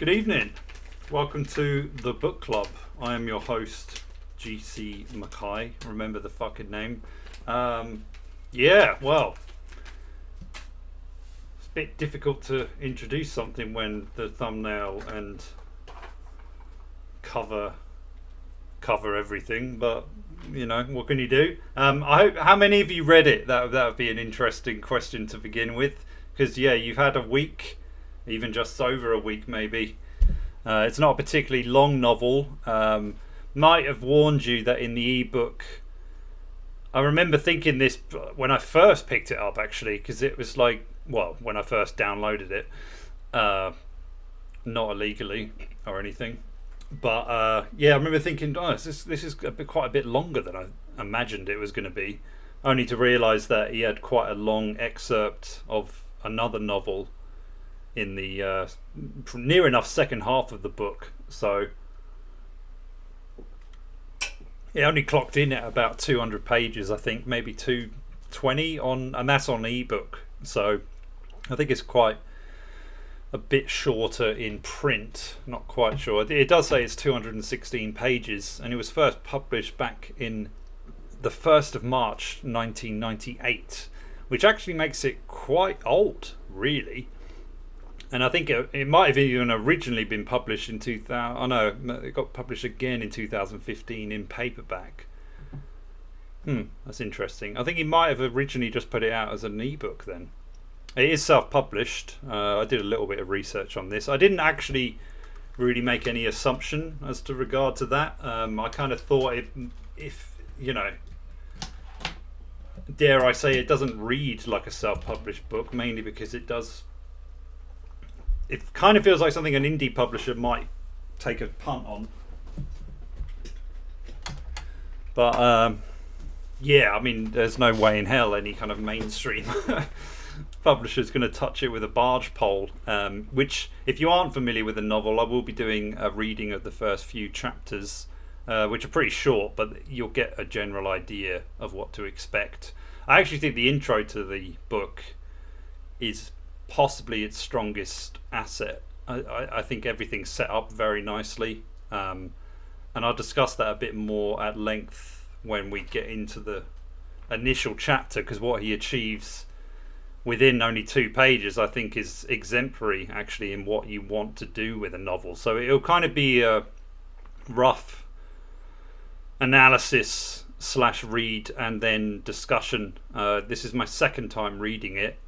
Good evening. Welcome to the book club. I am your host, GCMckay. Remember the fucking name. Yeah, well, it's a bit difficult to introduce something when the thumbnail and cover everything, but you know, what can you do? I hope, how many of you read it? That would be an interesting question to begin with, because yeah, you've had a week, even just over a week maybe. It's not a particularly long novel. Might have warned you that in the ebook, I remember thinking this when I first picked it up, actually, because it was like, well, when I first downloaded it, not illegally or anything, but yeah, I remember thinking, oh, this is quite a bit longer than I imagined it was going to be, only to realise that he had quite a long excerpt of another novel in the near enough second half of the book. So it only clocked in at about 200 pages, I think, maybe 220 on, and that's on ebook. So I think it's quite a bit shorter in print. Not quite sure. It does say it's 216 pages, and it was first published back in the 1st of March 1998, which actually makes it quite old, really. And I think it might have even originally been published in 2000. Oh no, it got published again in 2015 in paperback. That's interesting. I think he might have originally just put it out as an ebook then. It is self-published. I did a little bit of research on this. I didn't actually really make any assumption as to regard to that. I kind of thought if you know, dare I say, it doesn't read like a self-published book, mainly because it does. It kind of feels like something an indie publisher might take a punt on. But yeah, I mean, there's no way in hell any kind of mainstream publisher's going to touch it with a barge pole. Which, if you aren't familiar with the novel, I will be doing a reading of the first few chapters, which are pretty short, but you'll get a general idea of what to expect. I actually think the intro to the book is possibly its strongest asset. I think everything's set up very nicely, and I'll discuss that a bit more at length when we get into the initial chapter, because what he achieves within only 2 pages I think is exemplary actually in what you want to do with a novel. So it'll kind of be a rough analysis / read and then discussion. This is my second time reading it.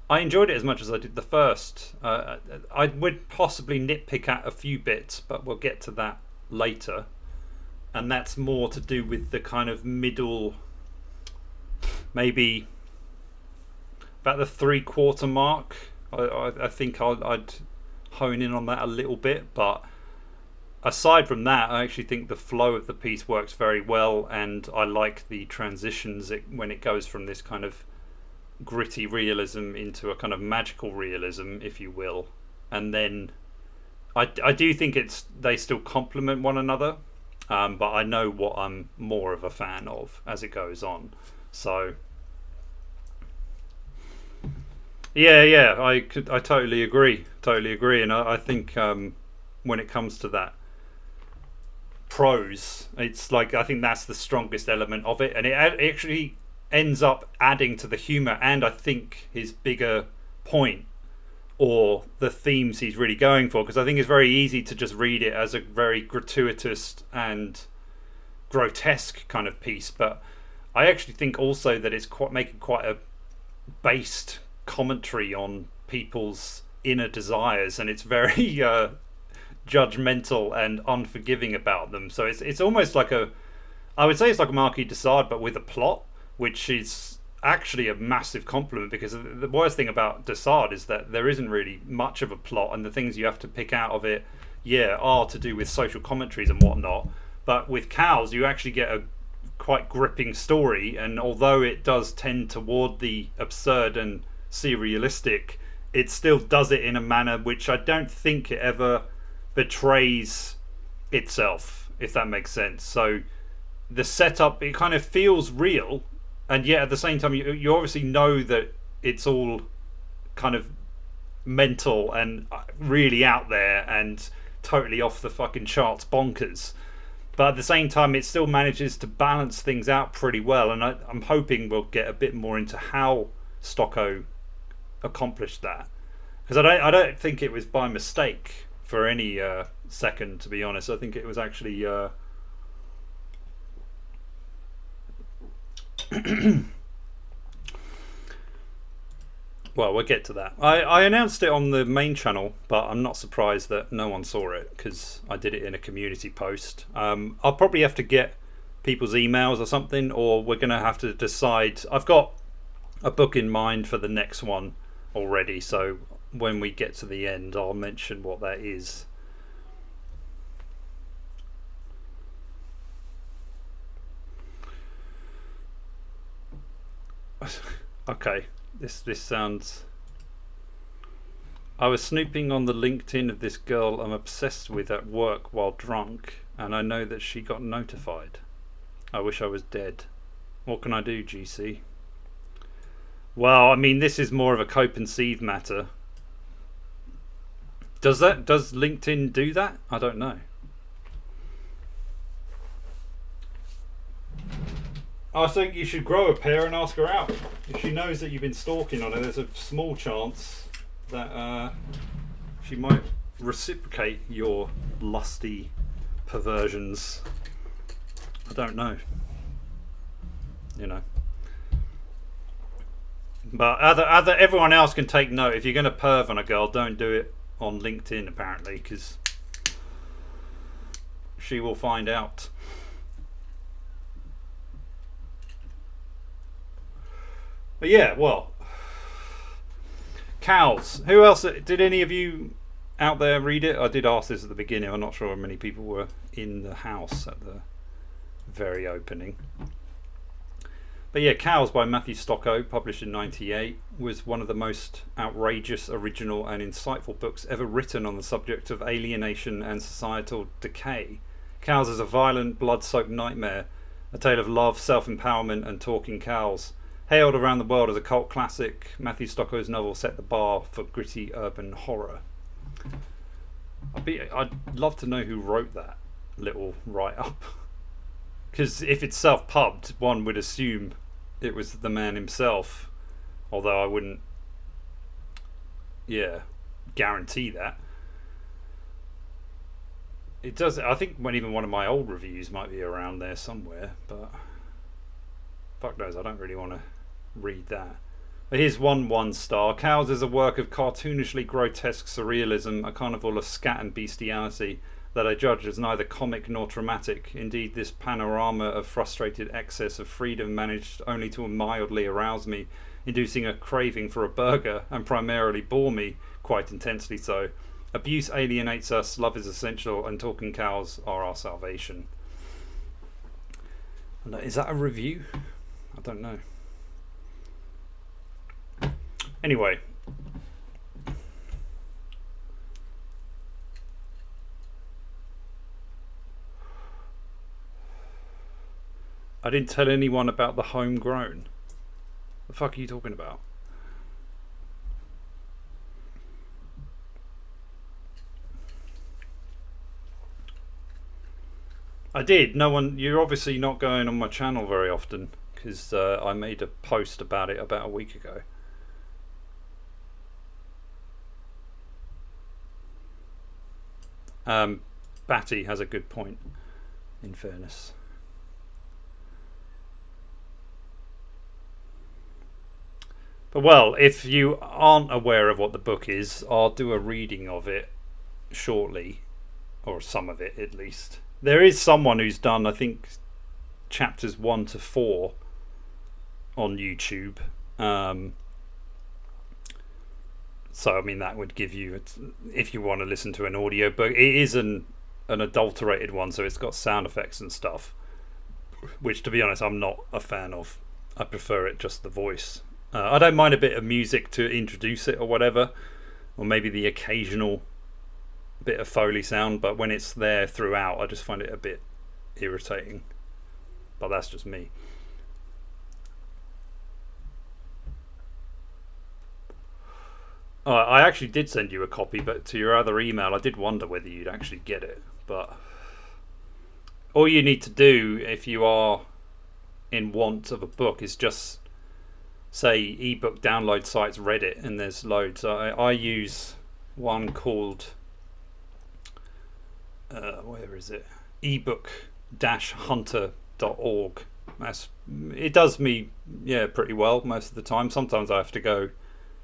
I enjoyed it as much as I did the first. I would possibly nitpick at a few bits, but we'll get to that later. And that's more to do with the kind of middle, maybe about the 3/4 mark. I think I'd hone in on that a little bit. But aside from that, I actually think the flow of the piece works very well, and I like the transitions when it goes from this kind of gritty realism into a kind of magical realism, if you will, and then I do think they still complement one another, but I know what I'm more of a fan of as it goes on. So yeah, I totally agree, and I think when it comes to that prose, it's like, I think that's the strongest element of it, and it actually ends up adding to the humour, and I think his bigger point or the themes he's really going for, because I think it's very easy to just read it as a very gratuitous and grotesque kind of piece, but I actually think also that it's making quite a based commentary on people's inner desires, and it's very judgmental and unforgiving about them. So it's almost like I would say it's like a Marquis de Sade but with a plot, which is actually a massive compliment, because the worst thing about de Sade is that there isn't really much of a plot, and the things you have to pick out of it, are to do with social commentaries and whatnot. But with Cows, you actually get a quite gripping story, and although it does tend toward the absurd and surrealistic, it still does it in a manner which I don't think it ever betrays itself, if that makes sense. So the setup, it kind of feels real, and yet at the same time you obviously know that it's all kind of mental and really out there and totally off the fucking charts bonkers. But at the same time, it still manages to balance things out pretty well, and I'm hoping we'll get a bit more into how Stokoe accomplished that, because I don't think it was by mistake for any second, to be honest. I think it was actually well, we'll get to that. I announced it on the main channel, but I'm not surprised that no one saw it because I did it in a community post. I'll probably have to get people's emails or something, or we're going to have to decide. I've got a book in mind for the next one already, so when we get to the end, I'll mention what that is. Okay. This sounds... I was snooping on the LinkedIn of this girl I'm obsessed with at work while drunk, and I know that she got notified. I wish I was dead. What can I do, GC? Well, I mean, this is more of a cope and seethe matter. Does LinkedIn do that? I don't know. I think you should grow a pair and ask her out. If she knows that you've been stalking on her, there's a small chance that she might reciprocate your lusty perversions. I don't know. You know. But everyone else can take note. If you're going to perv on a girl, don't do it on LinkedIn, apparently, because she will find out. But yeah, well, cows. Who else? Did any of you out there read it? I did ask this at the beginning. I'm not sure how many people were in the house at the very opening. But yeah, Cows by Matthew Stokoe, published in '98, was one of the most outrageous, original and insightful books ever written on the subject of alienation and societal decay. Cows is a violent, blood-soaked nightmare, a tale of love, self-empowerment and talking cows. Hailed around the world as a cult classic, Matthew Stokoe's novel set the bar for gritty urban horror. I'd love to know who wrote that little write-up. Because if it's self-pubbed, one would assume it was the man himself. Although I wouldn't, guarantee that. It does. I think even one of my old reviews might be around there somewhere, but fuck knows, I don't really want to read that. But here's one star. Cows is a work of cartoonishly grotesque surrealism, a carnival of scat and bestiality that I judge as neither comic nor dramatic. Indeed, this panorama of frustrated excess of freedom managed only to mildly arouse me, inducing a craving for a burger, and primarily bore me, quite intensely so. Abuse alienates us, love is essential, and talking cows are our salvation. Is that a review? I don't know. Anyway. I didn't tell anyone about the homegrown. The fuck are you talking about? I did. No one. You're obviously not going on my channel very often because I made a post about it about a week ago. Batty has a good point, in fairness. But well, if you aren't aware of what the book is, I'll do a reading of it shortly, or some of it at least. There is someone who's done, I think, chapters 1 to 4 on YouTube. So I mean that would give you, if you want to listen to an audio book, it is an adulterated one, so it's got sound effects and stuff, which to be honest I'm not a fan of. I prefer it just the voice. I don't mind a bit of music to introduce it or whatever, or maybe the occasional bit of Foley sound, but when it's there throughout I just find it a bit irritating. But that's just me. I actually did send you a copy, but to your other email, I did wonder whether you'd actually get it. But all you need to do if you are in want of a book is just say ebook download sites Reddit, and there's loads. I use one called where is it? ebook-hunter.org. It does me pretty well most of the time. Sometimes I have to go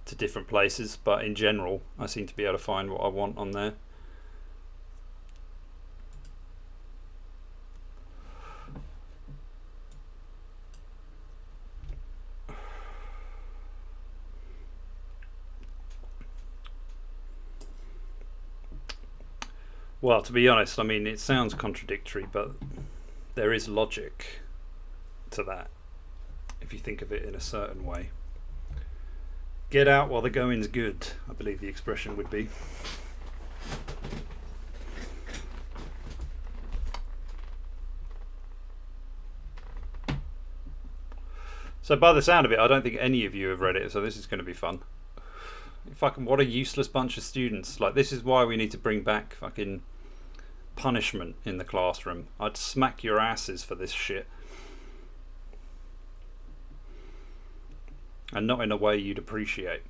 to different places, but in general I seem to be able to find what I want on there. Well, to be honest, I mean, it sounds contradictory, but there is logic to that if you think of it in a certain way. Get out while the going's good, I believe the expression would be. So by the sound of it, I don't think any of you have read it, so this is going to be fun. Fucking what a useless bunch of students. Like, this is why we need to bring back fucking punishment in the classroom. I'd smack your asses for this shit. And not in a way you'd appreciate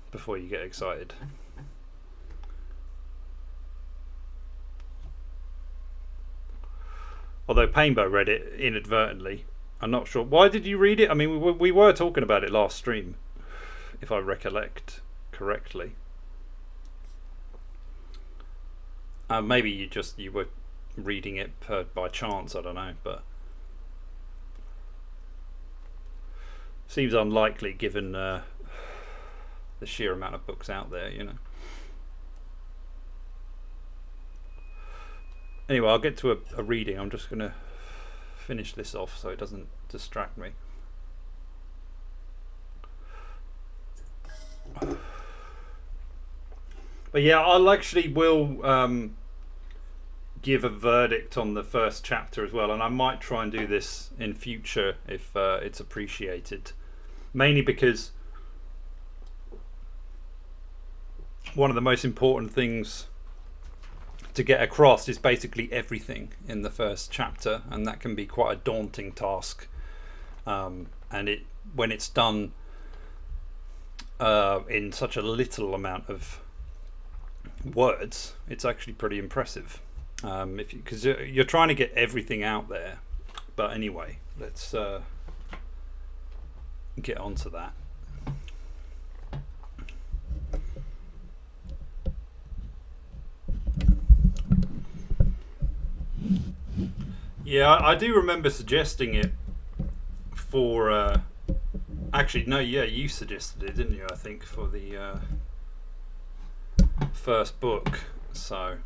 before you get excited. Although Painbow read it inadvertently. I'm not sure. Why did you read it? I mean, we were talking about it last stream, if I recollect correctly. Maybe you were reading it by chance, I don't know, but seems unlikely given the sheer amount of books out there, you know. Anyway, I'll get to a reading. I'm just going to finish this off so it doesn't distract me. But yeah, I'll actually will give a verdict on the first chapter as well, and I might try and do this in future if it's appreciated. Mainly because one of the most important things to get across is basically everything in the first chapter, and that can be quite a daunting task. And when it's done in such a little amount of words, it's actually pretty impressive. Because you're trying to get everything out there. But anyway, let's get on to that. Yeah, I do remember suggesting it for actually no, yeah, you suggested it, didn't you? I think for the first book. So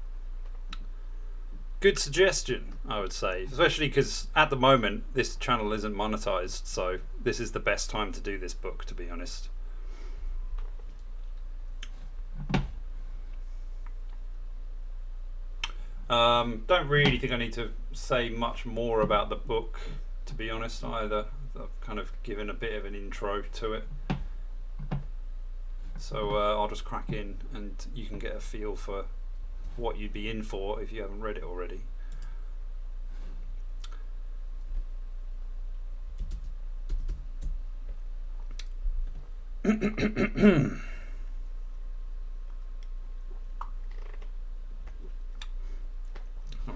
good suggestion, I would say, especially because at the moment this channel isn't monetized, so this is the best time to do this book, to be honest. Don't really think I need to say much more about the book, to be honest, either. I've kind of given a bit of an intro to it, so I'll just crack in and you can get a feel for what you'd be in for if you haven't read it already. Let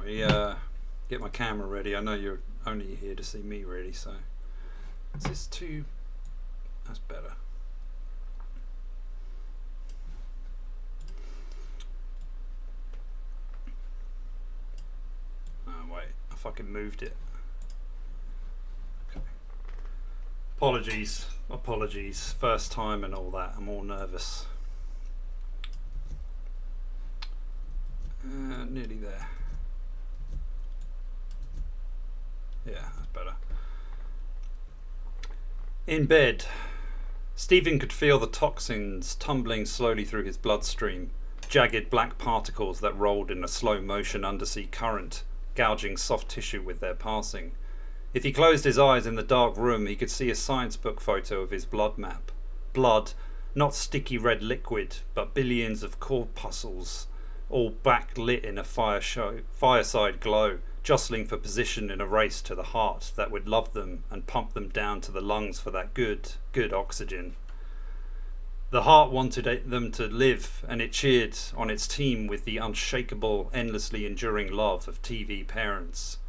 me get my camera ready. I know you're only here to see me really, so is this too? That's better. Oh wait, I fucking moved it. Okay. Apologies. First time and all that. I'm all nervous. Nearly there. Yeah, that's better. In bed, Stephen could feel the toxins tumbling slowly through his bloodstream, jagged black particles that rolled in a slow motion undersea current, gouging soft tissue with their passing. If he closed his eyes in the dark room, he could see a science book photo of his blood map. Blood, Not sticky red liquid, but billions of corpuscles, all backlit in a fireside glow, jostling for position in a race to the heart that would love them and pump them down to the lungs for that good oxygen. The heart wanted them to live, and it cheered on its team with the unshakable, endlessly enduring love of TV parents.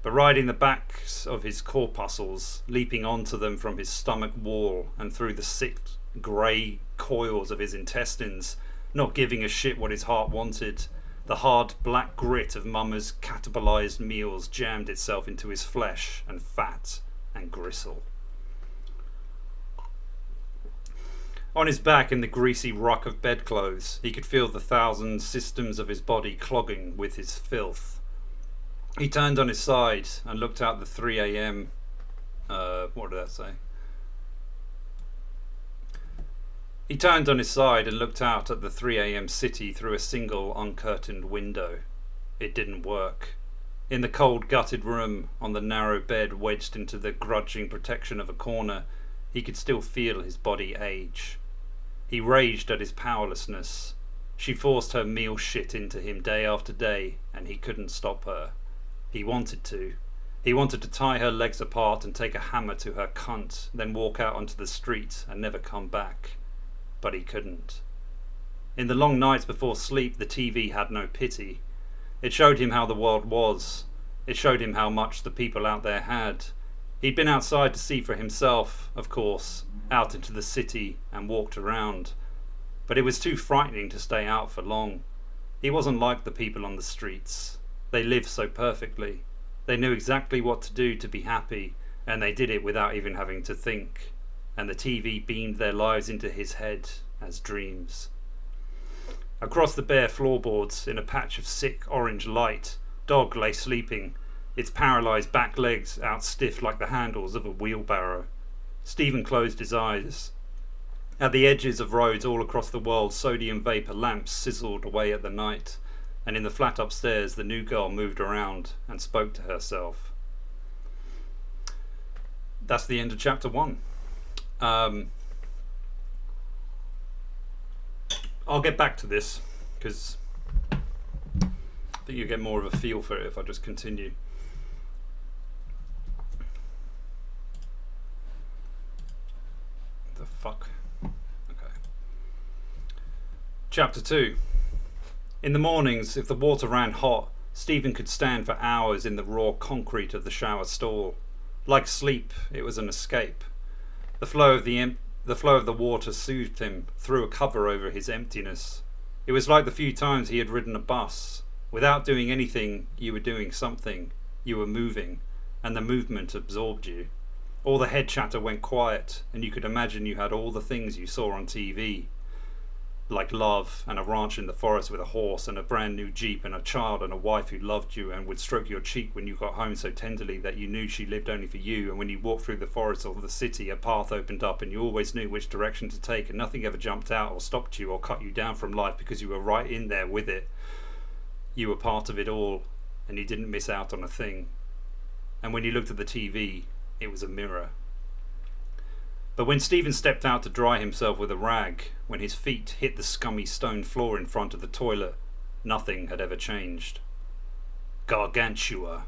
But riding the backs of his corpuscles, leaping onto them from his stomach wall and through the sick grey coils of his intestines, not giving a shit what his heart wanted, the hard black grit of Mama's catabolized meals jammed itself into his flesh and fat and gristle. On his back in the greasy ruck of bedclothes, he could feel the thousand systems of his body clogging with his filth. He turned on his side and looked out the 3 a.m. What did that say? He turned on his side and looked out at the 3 a.m. city through a single uncurtained window. It didn't work. In the cold, gutted room, on the narrow bed wedged into the grudging protection of a corner, he could still feel his body age. He raged at his powerlessness. She forced her meal shit into him day after day, and he couldn't stop her. He wanted to. He wanted to tie her legs apart and take a hammer to her cunt, then walk out onto the street and never come back. But he couldn't. In the long nights before sleep, the TV had no pity. It showed him how the world was. It showed him how much the people out there had. He'd been outside to see for himself, of course, out into the city and walked around. But it was too frightening to stay out for long. He wasn't like the people on the streets. They lived so perfectly. They knew exactly what to do to be happy, and they did it without even having to think. And the TV beamed their lives into his head as dreams. Across the bare floorboards, in a patch of sick orange light, Dog lay sleeping, its paralysed back legs out stiff like the handles of a wheelbarrow. Stephen closed his eyes. At the edges of roads all across the world, sodium vapour lamps sizzled away at the night, and in the flat upstairs the new girl moved around and spoke to herself. That's the end of chapter 1. I'll get back to this because I think you get more of a feel for it if I just continue. The fuck? Okay. Chapter 2. In the mornings, if the water ran hot, Stephen could stand for hours in the raw concrete of the shower stall. Like sleep, it was an escape. The flow of the water soothed him, threw a cover over his emptiness. It was like the few times he had ridden a bus. Without doing anything, you were doing something. You were moving, and the movement absorbed you. All the head chatter went quiet, and you could imagine you had all the things you saw on TV. Like love, and a ranch in the forest with a horse, and a brand new Jeep, and a child and a wife who loved you and would stroke your cheek when you got home so tenderly that you knew she lived only for you, and when you walked through the forest or the city, a path opened up and you always knew which direction to take, and nothing ever jumped out or stopped you or cut you down from life because you were right in there with it. You were part of it all, and you didn't miss out on a thing. And when you looked at the TV, it was a mirror. But when Stephen stepped out to dry himself with a rag, when his feet hit the scummy stone floor in front of the toilet, nothing had ever changed. Gargantua,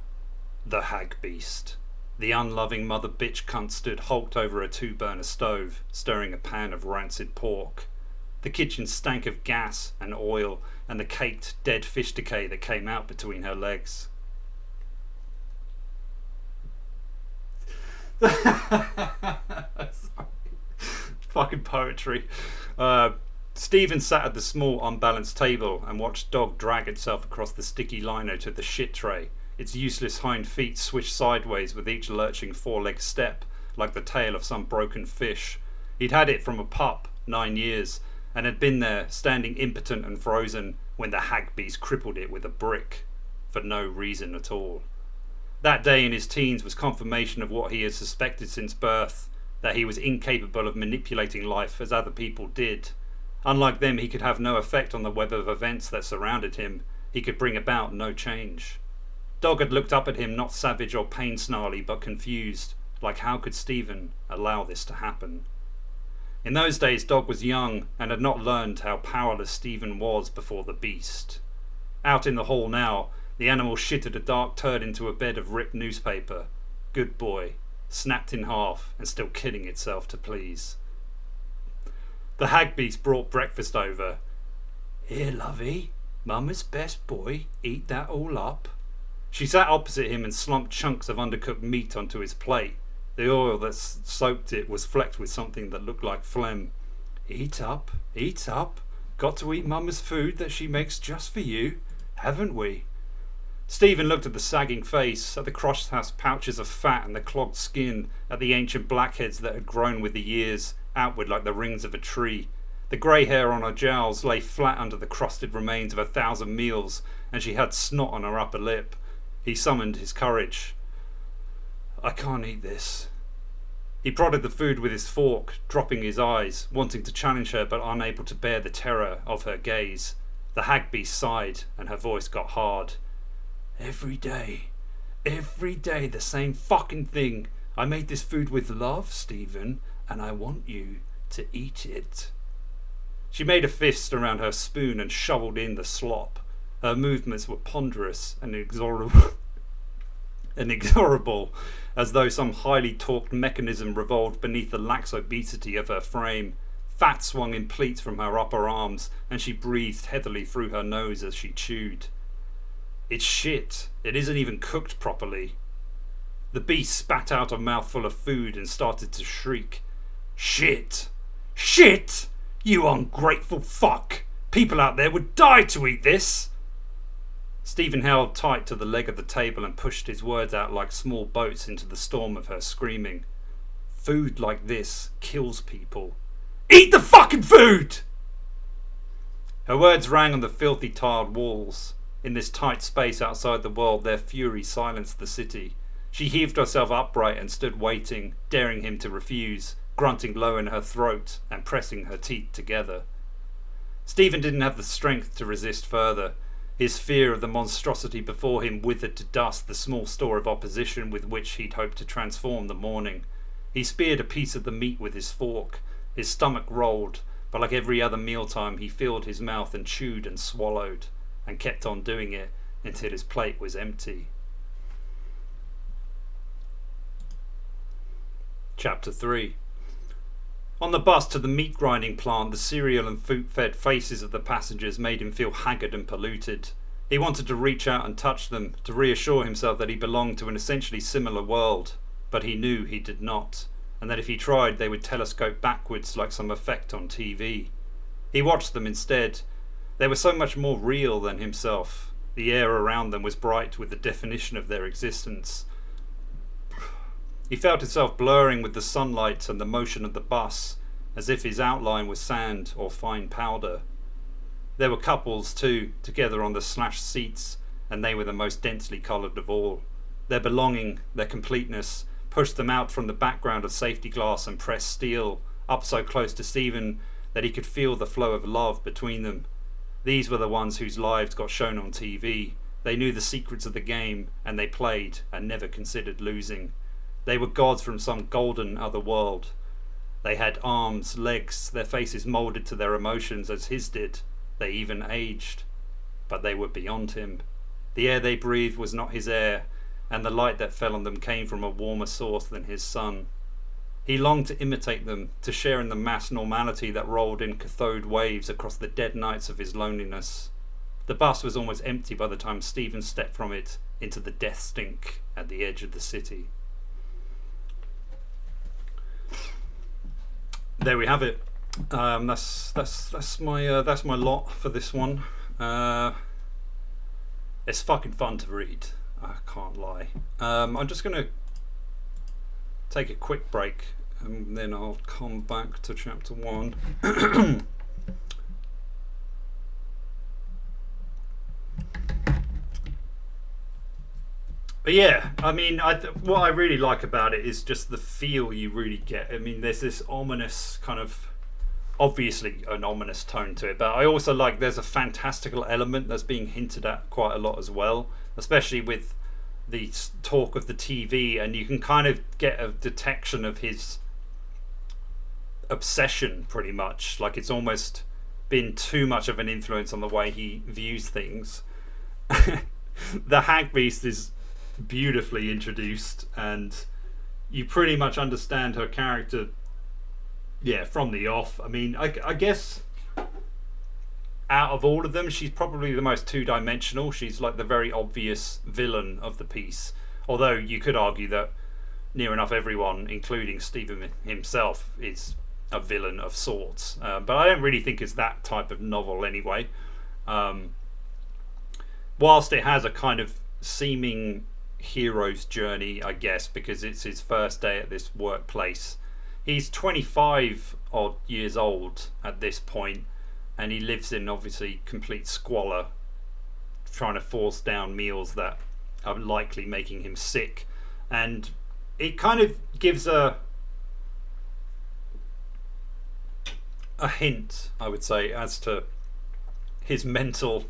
the hag beast. The unloving mother bitch cunt stood hulked over a 2-burner stove, stirring a pan of rancid pork. The kitchen stank of gas and oil and the caked dead fish decay that came out between her legs. Fucking poetry. Stephen sat at the small unbalanced table and watched Dog drag itself across the sticky lino to the shit tray, its useless hind feet swish sideways with each lurching four-leg step like the tail of some broken fish. He'd had it from a pup, 9 years, and had been there standing impotent and frozen when the hag beast crippled it with a brick for no reason at all. That day in his teens was confirmation of what he had suspected since birth, that he was incapable of manipulating life as other people did. Unlike them, he could have no effect on the web of events that surrounded him. He could bring about no change. Dog had looked up at him, not savage or pain-snarly, but confused, like how could Stephen allow this to happen? In those days, Dog was young and had not learned how powerless Stephen was before the beast. Out in the hall now, the animal shitted a dark turd into a bed of ripped newspaper. Good boy, snapped in half and still killing itself to please. The hag beast brought breakfast over. Here, lovey, Mama's best boy, eat that all up. She sat opposite him and slumped chunks of undercooked meat onto his plate. The oil that soaked it was flecked with something that looked like phlegm. Eat up, eat up. Got to eat Mama's food that she makes just for you, haven't we? Stephen looked at the sagging face, at the crosshouse pouches of fat and the clogged skin, at the ancient blackheads that had grown with the years, outward like the rings of a tree. The grey hair on her jowls lay flat under the crusted remains of 1,000 meals, and she had snot on her upper lip. He summoned his courage. I can't eat this. He prodded the food with his fork, dropping his eyes, wanting to challenge her but unable to bear the terror of her gaze. The hag beast sighed, and her voice got hard. Every day the same fucking thing. I made this food with love, Stephen, and I want you to eat it. She made a fist around her spoon and shoveled in the slop. Her movements were ponderous and inexorable, as though some highly torqued mechanism revolved beneath the lax obesity of her frame. Fat swung in pleats from her upper arms, and she breathed heavily through her nose as she chewed. It's shit. It isn't even cooked properly. The beast spat out a mouthful of food and started to shriek. Shit! Shit! You ungrateful fuck! People out there would die to eat this! Stephen held tight to the leg of the table and pushed his words out like small boats into the storm of her screaming. Food like this kills people. Eat the fucking food! Her words rang on the filthy tiled walls. In this tight space outside the world, their fury silenced the city. She heaved herself upright and stood waiting, daring him to refuse, grunting low in her throat and pressing her teeth together. Stephen didn't have the strength to resist further. His fear of the monstrosity before him withered to dust the small store of opposition with which he'd hoped to transform the morning. He speared a piece of the meat with his fork. His stomach rolled, but like every other mealtime he filled his mouth and chewed and swallowed, and kept on doing it until his plate was empty. Chapter 3. On the bus to the meat grinding plant, the cereal and fruit-fed faces of the passengers made him feel haggard and polluted. He wanted to reach out and touch them, to reassure himself that he belonged to an essentially similar world, but he knew he did not, and that if he tried they would telescope backwards like some effect on TV. He watched them instead. They were so much more real than himself. The air around them was bright with the definition of their existence. He felt himself blurring with the sunlight and the motion of the bus, as if his outline was sand or fine powder. There were couples too, together on the slashed seats, and they were the most densely coloured of all. Their belonging, their completeness, pushed them out from the background of safety glass and pressed steel, up so close to Stephen that he could feel the flow of love between them. These were the ones whose lives got shown on TV. They knew the secrets of the game, and they played and never considered losing. They were gods from some golden other world. They had arms, legs, their faces moulded to their emotions as his did. They even aged. But they were beyond him. The air they breathed was not his air, and the light that fell on them came from a warmer source than his sun. He longed to imitate them, to share in the mass normality that rolled in cathode waves across the dead nights of his loneliness. The bus was almost empty by the time Stephen stepped from it into the death stink at the edge of the city. There we have it. That's my lot for this one. It's fucking fun to read. I can't lie. I'm just gonna take a quick break and then I'll come back to chapter 1. But yeah, I mean, what I really like about it is just the feel you really get. I mean, there's this ominous kind of, obviously an ominous tone to it, but I also like there's a fantastical element that's being hinted at quite a lot as well, especially with the talk of the TV, and you can kind of get a detection of his obsession, pretty much. Like, it's almost been too much of an influence on the way he views things. The Hag Beast is beautifully introduced, and you pretty much understand her character, from the off. I mean, I guess out of all of them, she's probably the most two-dimensional. She's like the very obvious villain of the piece. Although you could argue that near enough everyone, including Stephen himself, is a villain of sorts. But I don't really think it's that type of novel anyway. Whilst it has a kind of seeming hero's journey, I guess, because it's his first day at this workplace. He's 25 odd years old at this point, and he lives in obviously complete squalor, trying to force down meals that are likely making him sick. And it kind of gives a hint, I would say, as to his mental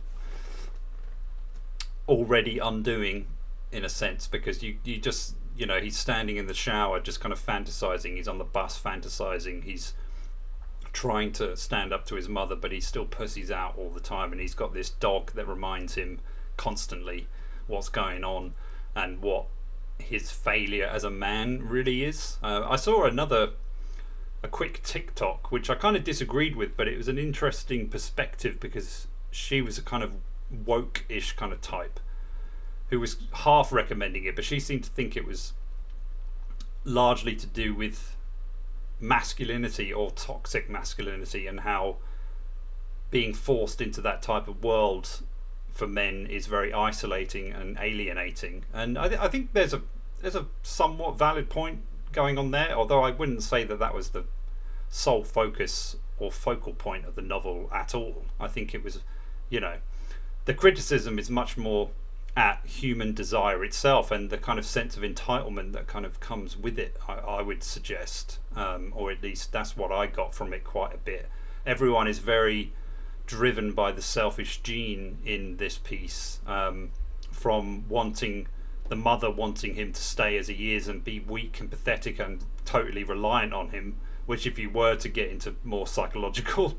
already undoing, in a sense, because you just, he's standing in the shower just kind of fantasizing, he's on the bus fantasizing, he's trying to stand up to his mother, but he still pussies out all the time, and he's got this dog that reminds him constantly what's going on and what his failure as a man really is. I saw a quick TikTok which I kind of disagreed with, but it was an interesting perspective, because she was a kind of woke-ish kind of type who was half recommending it, but she seemed to think it was largely to do with masculinity or toxic masculinity, and how being forced into that type of world for men is very isolating and alienating. And I think there's a somewhat valid point going on there, although I wouldn't say that was the sole focus or focal point of the novel at all. I think it was, the criticism is much more at human desire itself and the kind of sense of entitlement that kind of comes with it, I would suggest, or at least that's what I got from it quite a bit. Everyone is very driven by the selfish gene in this piece, from the mother wanting him to stay as he is and be weak and pathetic and totally reliant on him, which, if you were to get into more psychological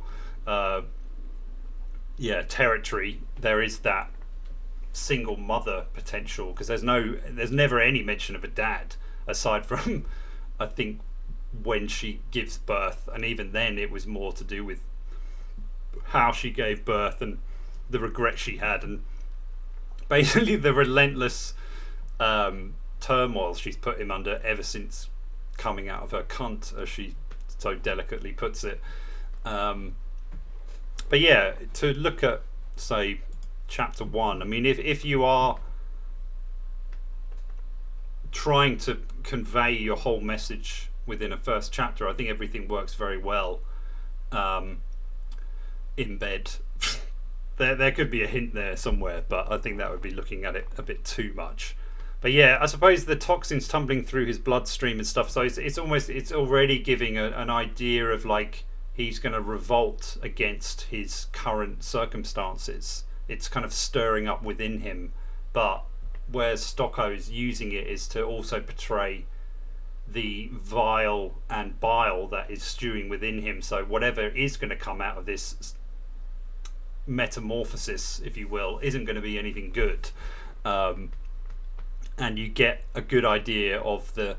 territory, there is that single mother potential, because there's never any mention of a dad aside from I think when she gives birth, and even then it was more to do with how she gave birth and the regret she had, and basically the relentless turmoil she's put him under ever since coming out of her cunt, as she so delicately puts it. But yeah, to look at, say, chapter 1, I mean, if you are trying to convey your whole message within a first chapter, I think everything works very well in bed. There could be a hint there somewhere, but I think that would be looking at it a bit too much. But yeah, I suppose the toxins tumbling through his bloodstream and stuff, so it's already giving an idea of, like, he's going to revolt against his current circumstances. It's kind of stirring up within him, but where Stokoe's using it is to also portray the vile and bile that is stewing within him. So whatever is going to come out of this metamorphosis, if you will, isn't going to be anything good. And you get a good idea of the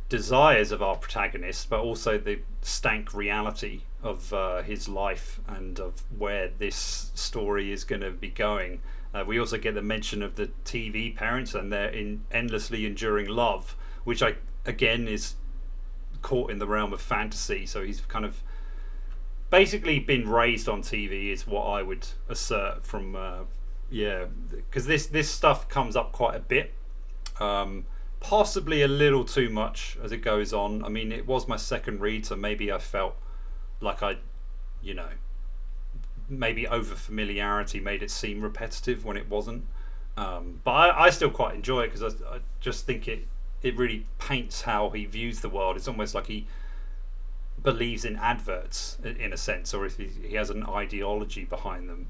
desires of our protagonist, but also the stank reality of his life and of where this story is going to be going. We also get the mention of the TV parents and their endlessly enduring love, which again is caught in the realm of fantasy. So he's kind of basically been raised on TV, is what I would assert from because this stuff comes up quite a bit, possibly a little too much as it goes on. I mean, it was my second read, so maybe I felt like maybe over familiarity made it seem repetitive when it wasn't, but I still quite enjoy it, because I just think it really paints how he views the world. It's almost like he believes in adverts in a sense, or if he has an ideology behind them.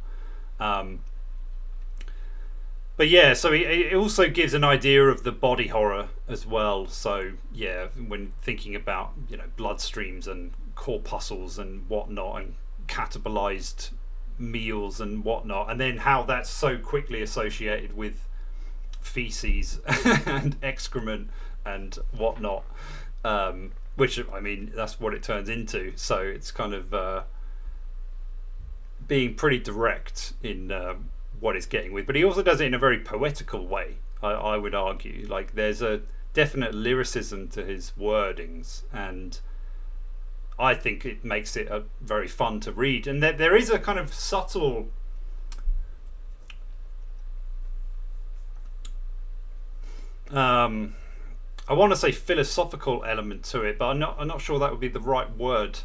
But yeah, so it also gives an idea of the body horror as well. So yeah, when thinking about bloodstreams and corpuscles and whatnot, and catabolized meals and whatnot, and then how that's so quickly associated with feces and excrement and whatnot, which, I mean, that's what it turns into. So it's kind of being pretty direct in what it's getting with, but he also does it in a very poetical way. I would argue, like, there's a definite lyricism to his wordings, and I think it makes it very fun to read. And there is a kind of subtle I want to say philosophical element to it, but I'm not sure that would be the right word.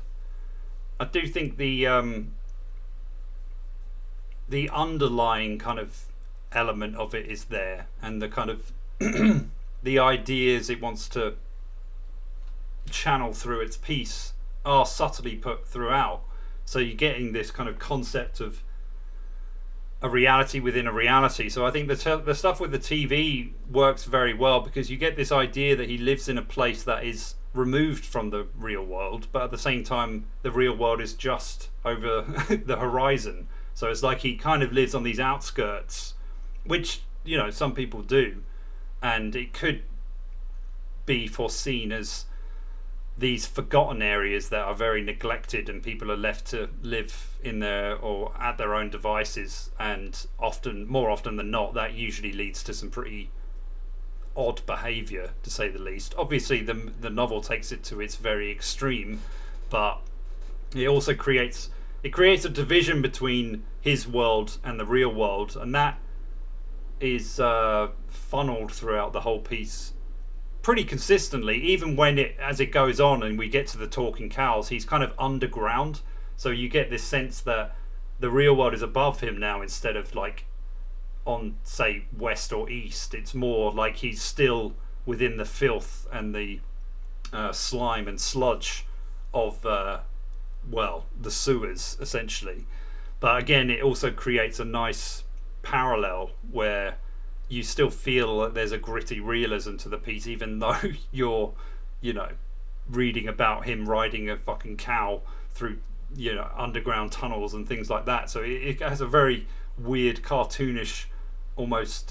I do think the underlying kind of element of it is there, and the kind of the ideas it wants to channel through its piece are subtly put throughout. So you're getting this kind of concept of a reality within a reality. So I think the stuff with the TV works very well, because you get this idea that he lives in a place that is removed from the real world, but at the same time the real world is just over the horizon. So it's like he kind of lives on these outskirts, which, you know, some people do, and it could be foreseen as these forgotten areas that are very neglected, and people are left to live in their or at their own devices, and more often than not, that usually leads to some pretty odd behaviour, to say the least. Obviously the novel takes it to its very extreme, but it also creates a division between his world and the real world, and that is funneled throughout the whole piece pretty consistently. Even when as it goes on and we get to the talking cows, he's kind of underground, so you get this sense that the real world is above him now, instead of like on, say, west or east. It's more like he's still within the filth and the slime and sludge of the sewers, essentially. But again, it also creates a nice parallel where you still feel that there's a gritty realism to the piece, even though you're, you know, reading about him riding a fucking cow through, you know, underground tunnels and things like that. So it has a very weird, cartoonish, almost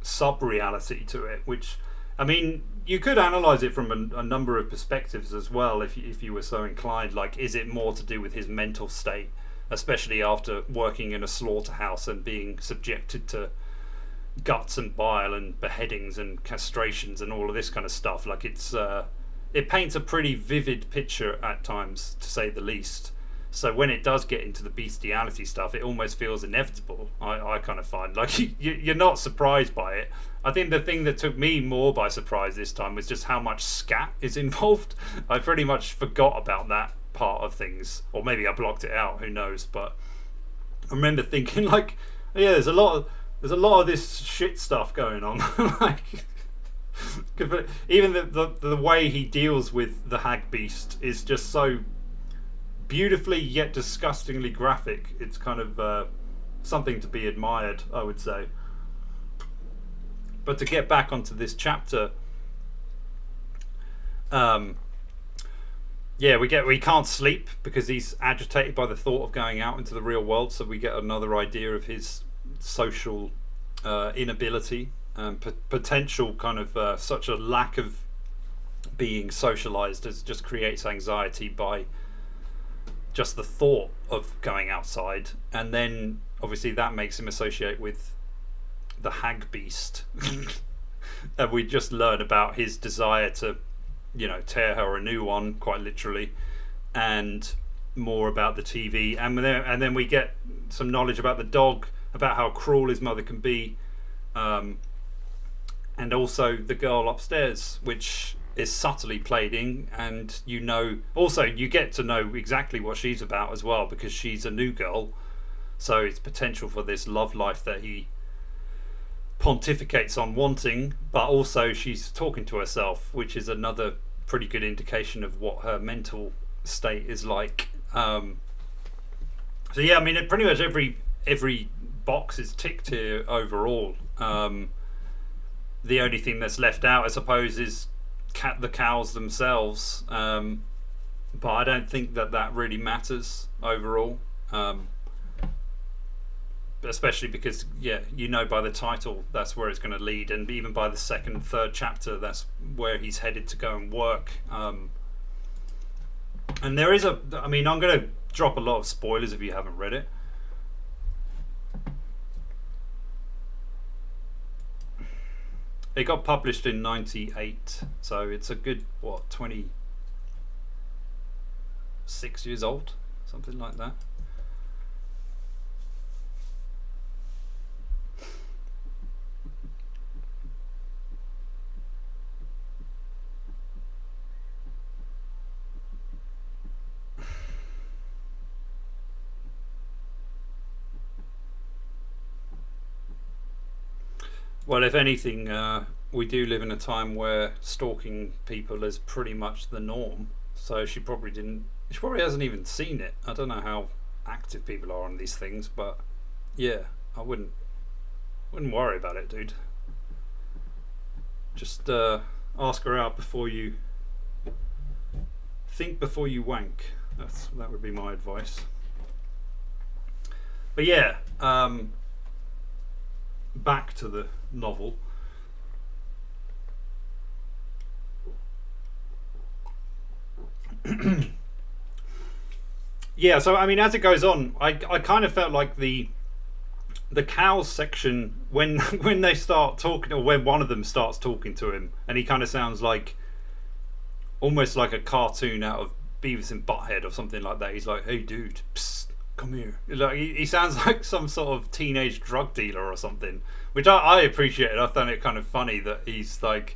sub-reality to it, which, I mean, you could analyze it from a number of perspectives as well, if you were so inclined. Like, is it more to do with his mental state, especially after working in a slaughterhouse and being subjected to guts and bile and beheadings and castrations and all of this kind of stuff? Like, it paints a pretty vivid picture at times, to say the least. So when it does get into the bestiality stuff, it almost feels inevitable. I kind of find, like, you're not surprised by it. I think the thing that took me more by surprise this time was just how much scat is involved. I pretty much forgot about that part of things, or maybe I blocked it out, who knows. But I remember thinking, like, yeah, there's a lot of this shit stuff going on. Like, even the way he deals with the hag beast is just so beautifully yet disgustingly graphic. It's kind of something to be admired, I would say. But to get back onto this chapter, we can't sleep because he's agitated by the thought of going out into the real world. So we get another idea of his social inability, potential kind of such a lack of being socialized as just creates anxiety by just the thought of going outside. And then obviously that makes him associate with the hag beast. And we just learn about his desire to, you know, tear her a new one, quite literally, and more about the TV, and then we get some knowledge about the dog, about how cruel his mother can be, and also the girl upstairs, which is subtly played in, and you get to know exactly what she's about as well, because she's a new girl. So it's potential for this love life that he pontificates on wanting, but also she's talking to herself, which is another pretty good indication of what her mental state is like. So yeah, I mean, pretty much every box is ticked here overall. The only thing that's left out, I suppose, is the cows themselves. but I don't think that really matters overall. Especially because, yeah, you know by the title that's where it's going to lead, and even by the second, third chapter, that's where he's headed to go and work. And there is I'm going to drop a lot of spoilers if you haven't read it. It got published in '98, so it's a good 26 years old, something like that. Well, if anything, we do live in a time where stalking people is pretty much the norm. So she probably hasn't even seen it. I don't know how active people are on these things, but yeah, I wouldn't worry about it, dude. Just ask her out before you think before you wank. That would be my advice. But yeah, back to the novel. Yeah, so I mean, as it goes on, I kind of felt like the cows section, when when they start talking, or when one of them starts talking to him, and he kind of sounds like almost like a cartoon out of Beavis and Butthead or something like that. He's like, "Hey, dude, psst, come here." Like he sounds like some sort of teenage drug dealer or something, which I appreciated. I found it kind of funny that he's like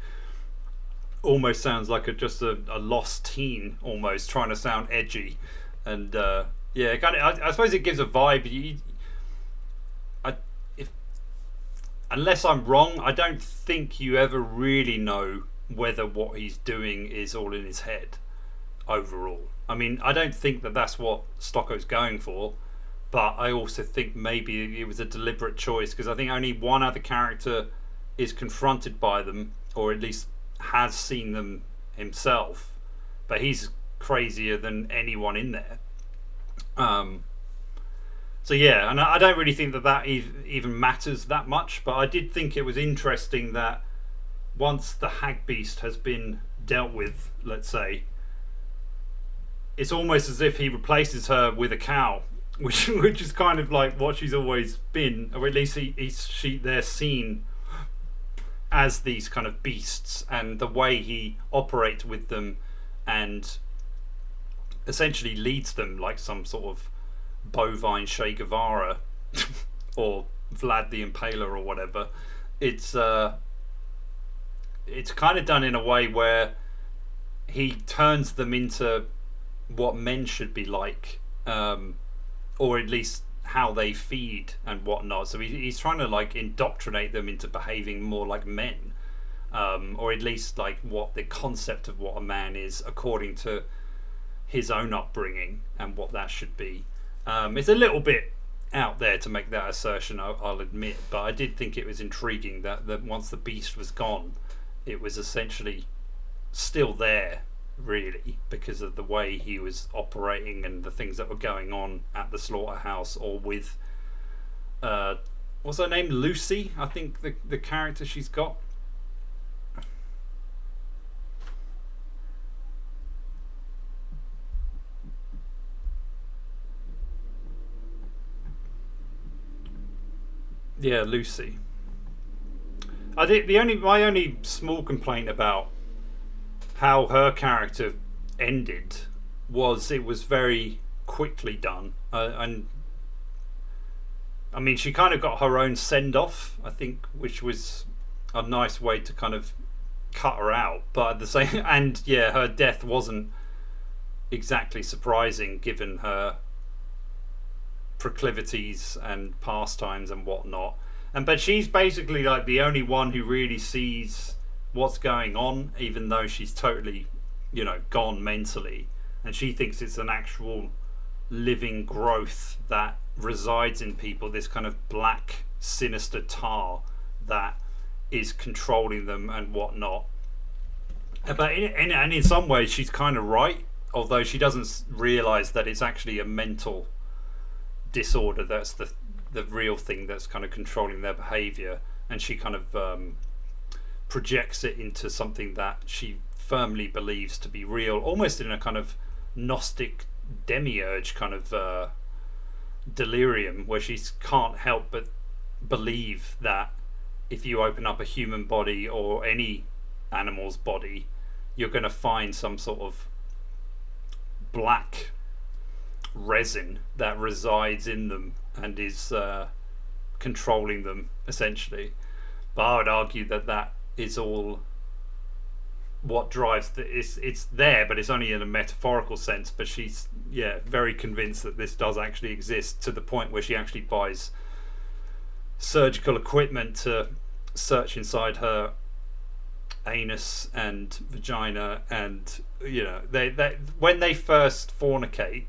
almost sounds like just a lost teen, almost trying to sound edgy, and yeah, kind of. I suppose it gives a vibe. Unless I'm wrong, I don't think you ever really know whether what he's doing is all in his head overall. I mean, I don't think that's what Stokoe's going for, but I also think maybe it was a deliberate choice, because I think only one other character is confronted by them, or at least has seen them himself, but he's crazier than anyone in there. So yeah, and I don't really think that even matters that much, but I did think it was interesting that once the hag beast has been dealt with, let's say, it's almost as if he replaces her with a cow, which is kind of like what she's always been, or at least they're seen as these kind of beasts, and the way he operates with them and essentially leads them like some sort of bovine Che Guevara or Vlad the Impaler or whatever. It's kind of done in a way where he turns them into what men should be like, or at least how they feed and whatnot. So he's trying to like indoctrinate them into behaving more like men, or at least like what the concept of what a man is according to his own upbringing and what that should be. It's a little bit out there to make that assertion, I'll admit, but I did think it was intriguing that once the beast was gone, it was essentially still there, really, because of the way he was operating and the things that were going on at the slaughterhouse, or with what's her name, Lucy, I think the character she's got. Yeah, Lucy. I think my only small complaint about how her character ended was it was very quickly done, and I mean, she kind of got her own send off, I think, which was a nice way to kind of cut her out. But at the same, and yeah, her death wasn't exactly surprising given her proclivities and pastimes and whatnot. But she's basically like the only one who really sees what's going on, even though she's totally, gone mentally, and she thinks it's an actual living growth that resides in people, this kind of black sinister tar that is controlling them and whatnot. But in some ways she's kind of right. although she doesn't realize that it's actually a mental disorder that's the real thing that's kind of controlling their behavior, and she kind of projects it into something that she firmly believes to be real, almost in a kind of Gnostic demiurge kind of delirium, where she can't help but believe that if you open up a human body or any animal's body, you're going to find some sort of black resin that resides in them and is controlling them, essentially. But I would argue that that is all what drives it's there, but it's only in a metaphorical sense. But she's very convinced that this does actually exist, to the point where she actually buys surgical equipment to search inside her anus and vagina, and they when they first fornicate,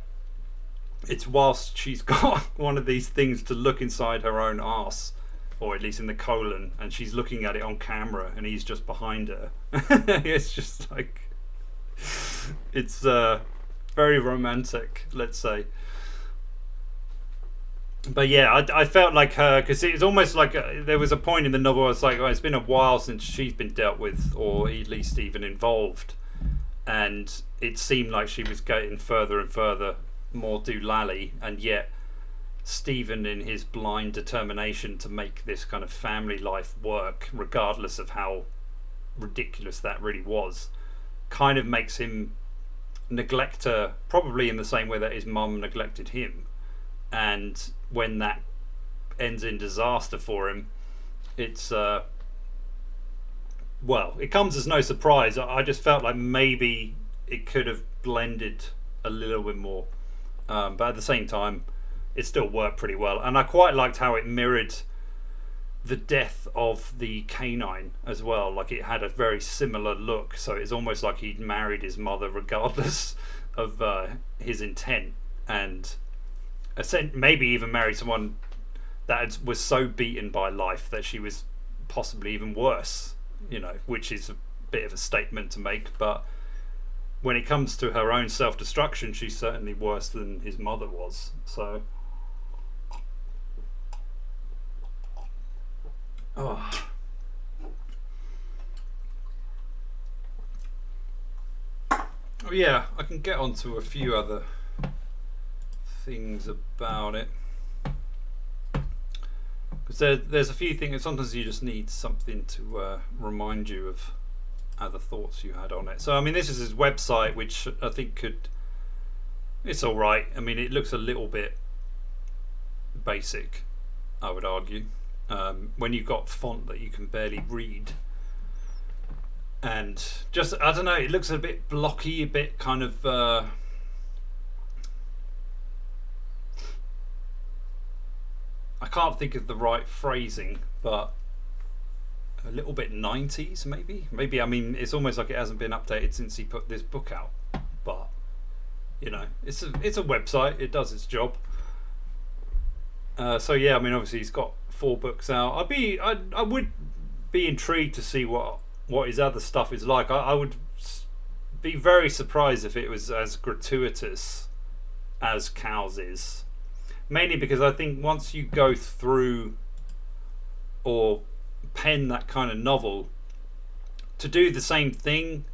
it's whilst she's got one of these things to look inside her own arse, or at least in the colon, and she's looking at it on camera and he's just behind her. It's just like, it's very romantic, let's say. But yeah, I felt like her, because it's almost like there was a point in the novel where it's like, it's been a while since she's been dealt with, or at least even involved, and it seemed like she was getting further and further more doolally, and yet Stephen, in his blind determination to make this kind of family life work, regardless of how ridiculous that really was, kind of makes him neglect her, probably in the same way that his mum neglected him. And when that ends in disaster for him, it's it comes as no surprise. I just felt like maybe it could have blended a little bit more, but at the same time it still worked pretty well. And I quite liked how it mirrored the death of the canine as well. Like, it had a very similar look, so it's almost like he'd married his mother regardless of his intent, and maybe even married someone that was so beaten by life that she was possibly even worse, which is a bit of a statement to make. But when it comes to her own self-destruction, she's certainly worse than his mother was. So yeah, I can get onto a few other things about it, because there's a few things. Sometimes you just need something to remind you of other thoughts you had on it. So I mean, this is his website, which I think it's all right. I mean, it looks a little bit basic, I would argue, when you've got font that you can barely read, and just, I don't know, it looks a bit blocky, a bit kind of I can't think of the right phrasing, but a little bit 90s maybe. I mean, it's almost like it hasn't been updated since he put this book out, but it's a website, it does its job. So yeah, I mean, obviously he's got 4 books out. I would be intrigued to see what his other stuff is like. I would be very surprised if it was as gratuitous as Cow's is. Mainly because I think once you go through or pen that kind of novel, to do the same thing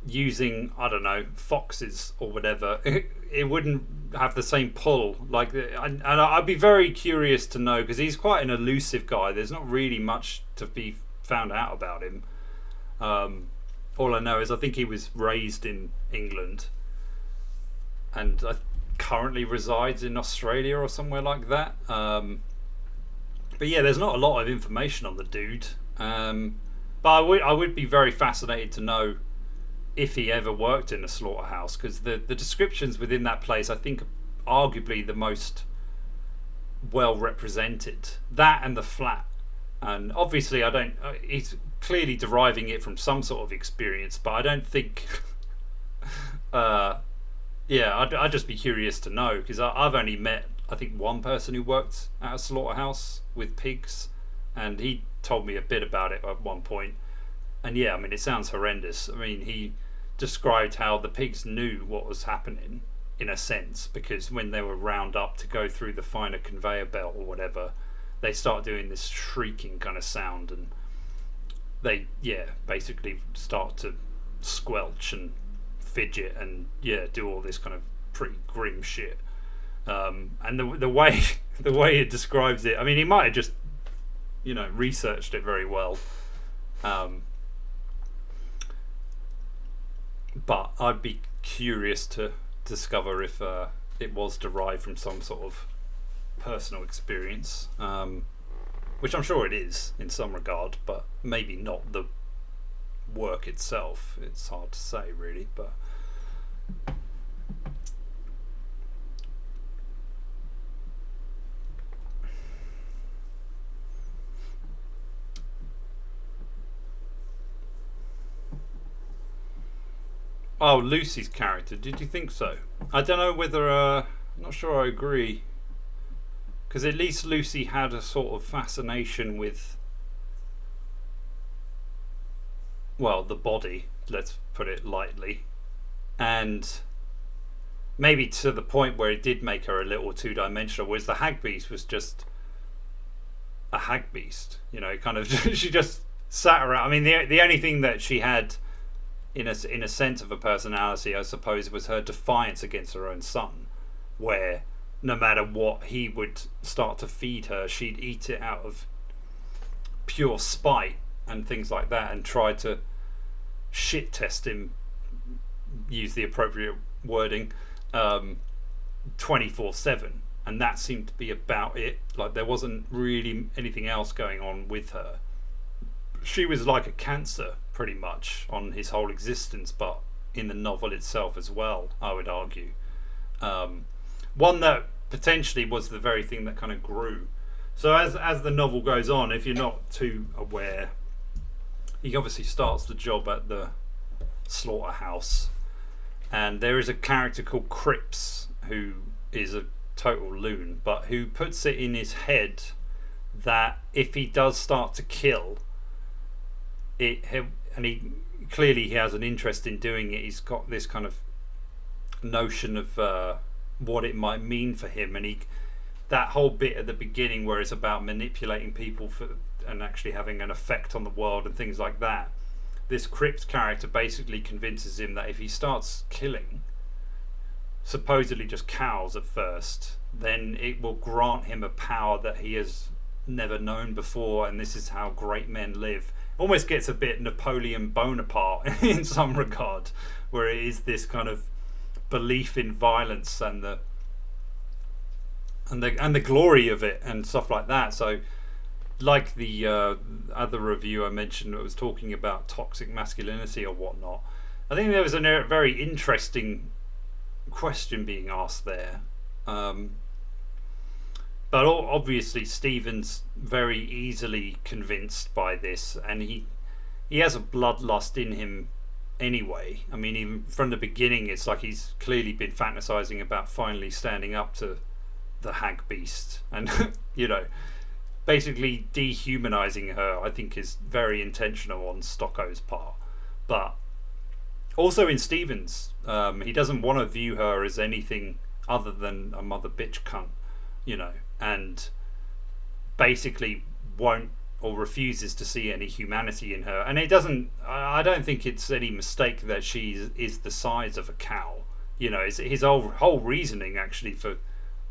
using, I don't know, foxes or whatever, it wouldn't have the same pull. Like, and I'd be very curious to know, because he's quite an elusive guy. There's not really much to be found out about him. All I know is I think he was raised in England, and I currently resides in Australia or somewhere like that. But yeah, there's not a lot of information on the dude. But I would be very fascinated to know if he ever worked in a slaughterhouse, because the descriptions within that place, I think, are arguably the most well represented. That and the flat. And obviously he's clearly deriving it from some sort of experience, but I don't think I'd just be curious to know, because I've only met, I think, one person who worked at a slaughterhouse with pigs, and he told me a bit about it at one point. And yeah, I mean, it sounds horrendous. I mean, he described how the pigs knew what was happening, in a sense, because when they were round up to go through the finer conveyor belt or whatever, they start doing this shrieking kind of sound, and they basically start to squelch and fidget and do all this kind of pretty grim shit. And the way it describes it, I mean, he might have just researched it very well, but I'd be curious to discover if it was derived from some sort of personal experience, which I'm sure it is in some regard, but maybe not the work itself. It's hard to say, really, but oh, Lucy's character, did you think so? I don't know whether I'm not sure I agree, because at least Lucy had a sort of fascination with, well, the body, let's put it lightly, and maybe to the point where it did make her a little two-dimensional, whereas the hag beast was just a hag beast, kind of she just sat around. I mean, the only thing that she had in a sense of a personality, I suppose, was her defiance against her own son, where no matter what he would start to feed her, she'd eat it out of pure spite and things like that, and try to shit test him, use the appropriate wording, 24/7, and that seemed to be about it. Like, there wasn't really anything else going on with her. She was like a cancer pretty much on his whole existence, but in the novel itself as well, I would argue. One that potentially was the very thing that kind of grew. So as the novel goes on, if you're not too aware, he obviously starts the job at the slaughterhouse, and there is a character called Cripps who is a total loon, but who puts it in his head that if he does start to kill it, and he clearly has an interest in doing it, he's got this kind of notion of what it might mean for him, and that whole bit at the beginning where it's about manipulating people and actually having an effect on the world and things like that, this Cripps character basically convinces him that if he starts killing supposedly just cows at first, then it will grant him a power that he has never known before, and this is how great men live. Almost gets a bit Napoleon Bonaparte in some regard, where it is this kind of belief in violence and the glory of it and stuff like that. So, like the other review I mentioned that was talking about toxic masculinity or whatnot, I think there was a very interesting question being asked there. But obviously Stephen's very easily convinced by this, and he has a bloodlust in him anyway. I mean, even from the beginning, it's like he's clearly been fantasizing about finally standing up to the hag beast, and basically dehumanizing her, I think, is very intentional on Stokoe's part. But also in Stephen's, he doesn't want to view her as anything other than a mother bitch cunt, and basically won't or refuses to see any humanity in her. And I don't think it's any mistake that she is the size of a cow. It's his whole reasoning actually for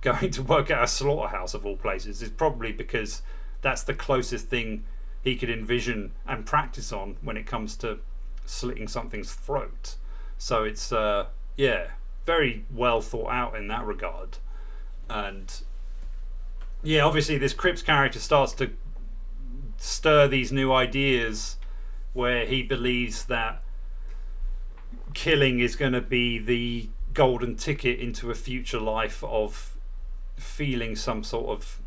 going to work at a slaughterhouse of all places is probably because that's the closest thing he could envision and practice on when it comes to slitting something's throat. So it's very well thought out in that regard. And obviously this Cripps character starts to stir these new ideas where he believes that killing is going to be the golden ticket into a future life of feeling some sort of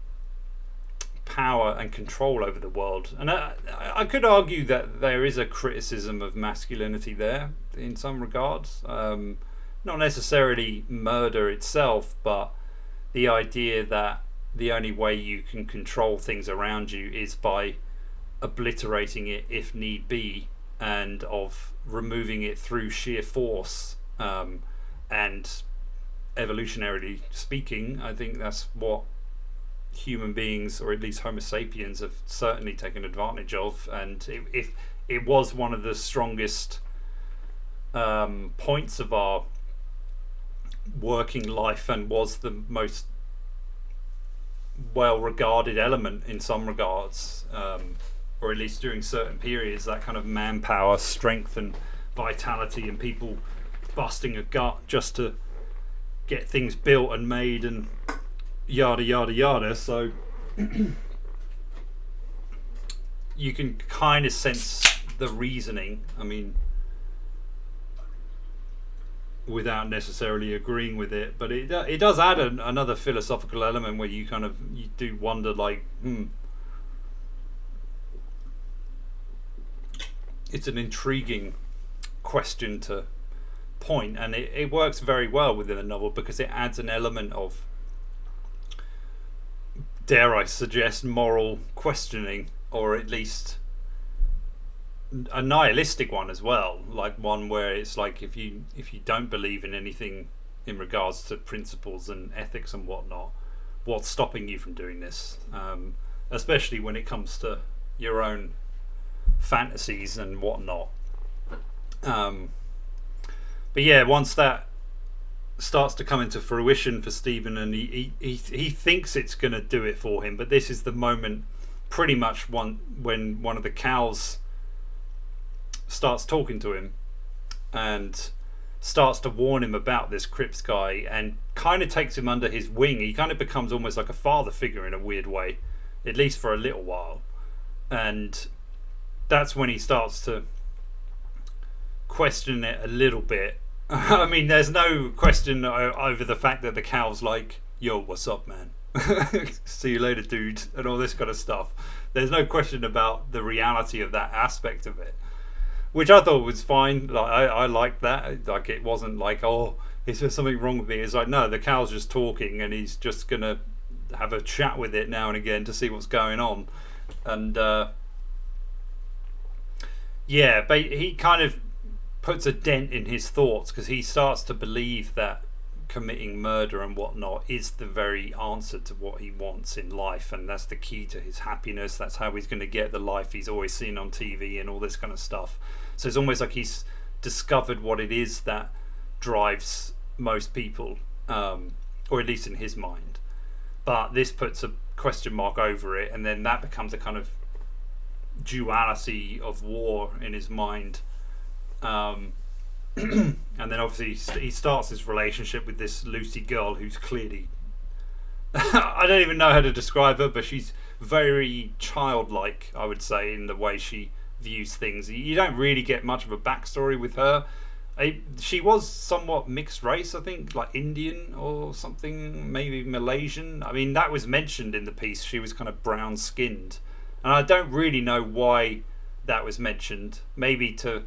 power and control over the world. And I could argue that there is a criticism of masculinity there in some regards, not necessarily murder itself, but the idea that the only way you can control things around you is by obliterating it if need be, and of removing it through sheer force. And evolutionarily speaking, I think that's what human beings, or at least Homo sapiens, have certainly taken advantage of. And if it was one of the strongest points of our working life, and was the most well regarded element in some regards, or at least during certain periods, that kind of manpower, strength and vitality, and people busting a gut just to get things built and made and yada yada yada. So you can kind of sense the reasoning, I mean, without necessarily agreeing with it, but it does add another philosophical element where you do wonder, like, it's an intriguing question to point, and it works very well within the novel because it adds an element of, dare I suggest, moral questioning, or at least a nihilistic one as well, like one where it's like, if you don't believe in anything in regards to principles and ethics and whatnot, what's stopping you from doing this, especially when it comes to your own fantasies and whatnot. But yeah, once that starts to come into fruition for Stephen, and he thinks it's going to do it for him, but this is the moment pretty much when one of the cows starts talking to him and starts to warn him about this Cripps guy, and kind of takes him under his wing. He kind of becomes almost like a father figure in a weird way, at least for a little while. And that's when he starts to question it a little bit. I mean, there's no question over the fact that the cow's like, yo, what's up, man? See you later, dude, and all this kind of stuff. There's no question about the reality of that aspect of it, which I thought was fine. Like, I liked that. Like, it wasn't like, oh, is there something wrong with me? It's like, no, the cow's just talking, and he's just gonna have a chat with it now and again to see what's going on. And yeah, but he kind of puts a dent in his thoughts, because he starts to believe that committing murder and whatnot is the very answer to what he wants in life, and that's the key to his happiness. That's how he's going to get the life he's always seen on TV and all this kind of stuff. So it's almost like he's discovered what it is that drives most people, or at least in his mind. But this puts a question mark over it, and then that becomes a kind of duality of war in his mind. And then obviously he starts his relationship with this Lucy girl, who's clearly I don't even know how to describe her, but she's very childlike, I would say, in the way she views things. You don't really get much of a backstory with her. She was somewhat mixed race, I think, like Indian or something, maybe Malaysian. I mean, that was mentioned in the piece. She was kind of brown skinned, and I don't really know why that was mentioned. Maybe to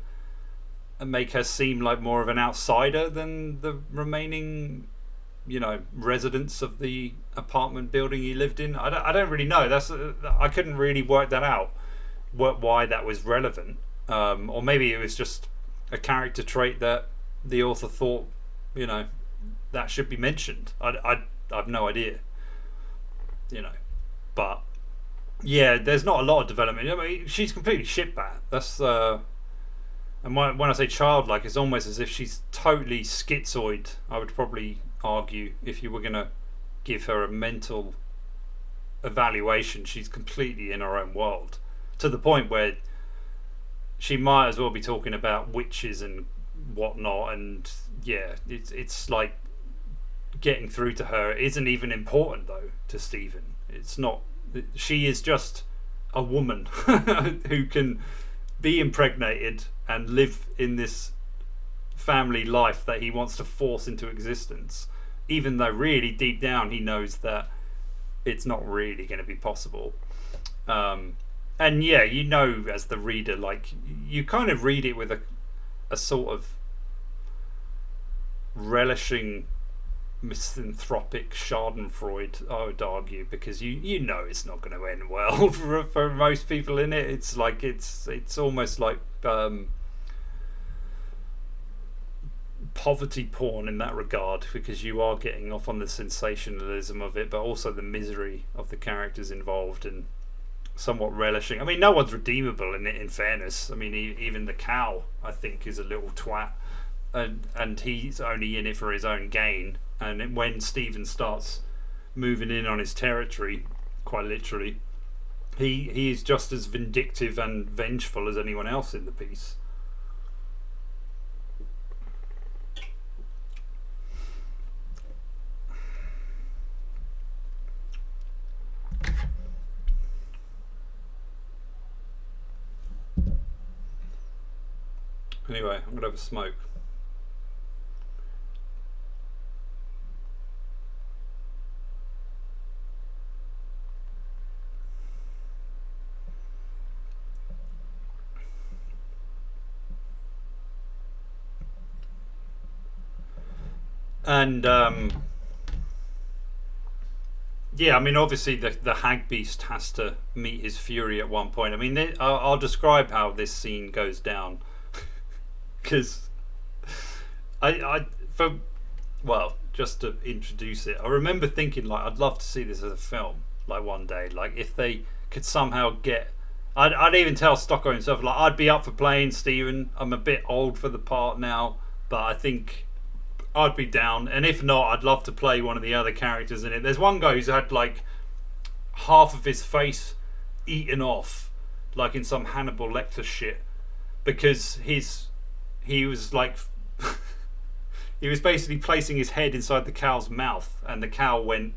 make her seem like more of an outsider than the remaining, residents of the apartment building he lived in. I don't really know. I couldn't really work that out, why that was relevant, or maybe it was just a character trait that the author thought, that should be mentioned. I have no idea, but yeah, there's not a lot of development. I mean, she's completely shitbat. That's and when I say childlike, it's almost as if she's totally schizoid, I would probably argue, if you were going to give her a mental evaluation. She's completely in her own world, to the point where she might as well be talking about witches and whatnot. And yeah, it's like getting through to her isn't even important, though, to Stephen. It's not. She is just a woman who can be impregnated and live in this family life that he wants to force into existence, even though really deep down he knows that it's not really going to be possible. And yeah, as the reader, like, you kind of read it with a sort of relishing misanthropic Schadenfreude, I would argue, because you know it's not going to end well for most people in it. It's like it's almost like poverty porn in that regard, because you are getting off on the sensationalism of it, but also the misery of the characters involved, and somewhat relishing. I mean, no one's redeemable in it, in fairness. I mean, even the cow, I think, is a little twat, and he's only in it for his own gain. And when Stephen starts moving in on his territory, quite literally, he is just as vindictive and vengeful as anyone else in the piece. Anyway, I'm gonna have a smoke. And yeah, I mean, obviously the hag beast has to meet his fury at one point. I mean, I'll describe how this scene goes down, because just to introduce it, I remember thinking, like, I'd love to see this as a film, like, one day, like, if they could somehow get, I'd even tell Stokoe himself, like, I'd be up for playing Stephen. I'm a bit old for the part now, but I think I'd be down. And if not, I'd love to play one of the other characters in it. There's one guy who's had like half of his face eaten off, like in some Hannibal Lecter shit, because he was like he was basically placing his head inside the cow's mouth, and the cow went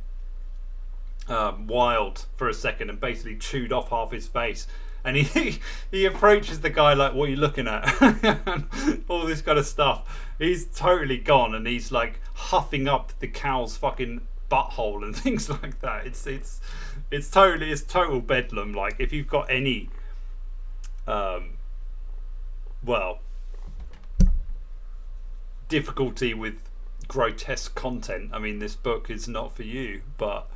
wild for a second and basically chewed off half his face. And he approaches the guy like, what are you looking at? All this kind of stuff. He's totally gone, and he's like huffing up the cow's fucking butthole and things like that. It's total bedlam. Like, if you've got any difficulty with grotesque content, I mean, this book is not for you. But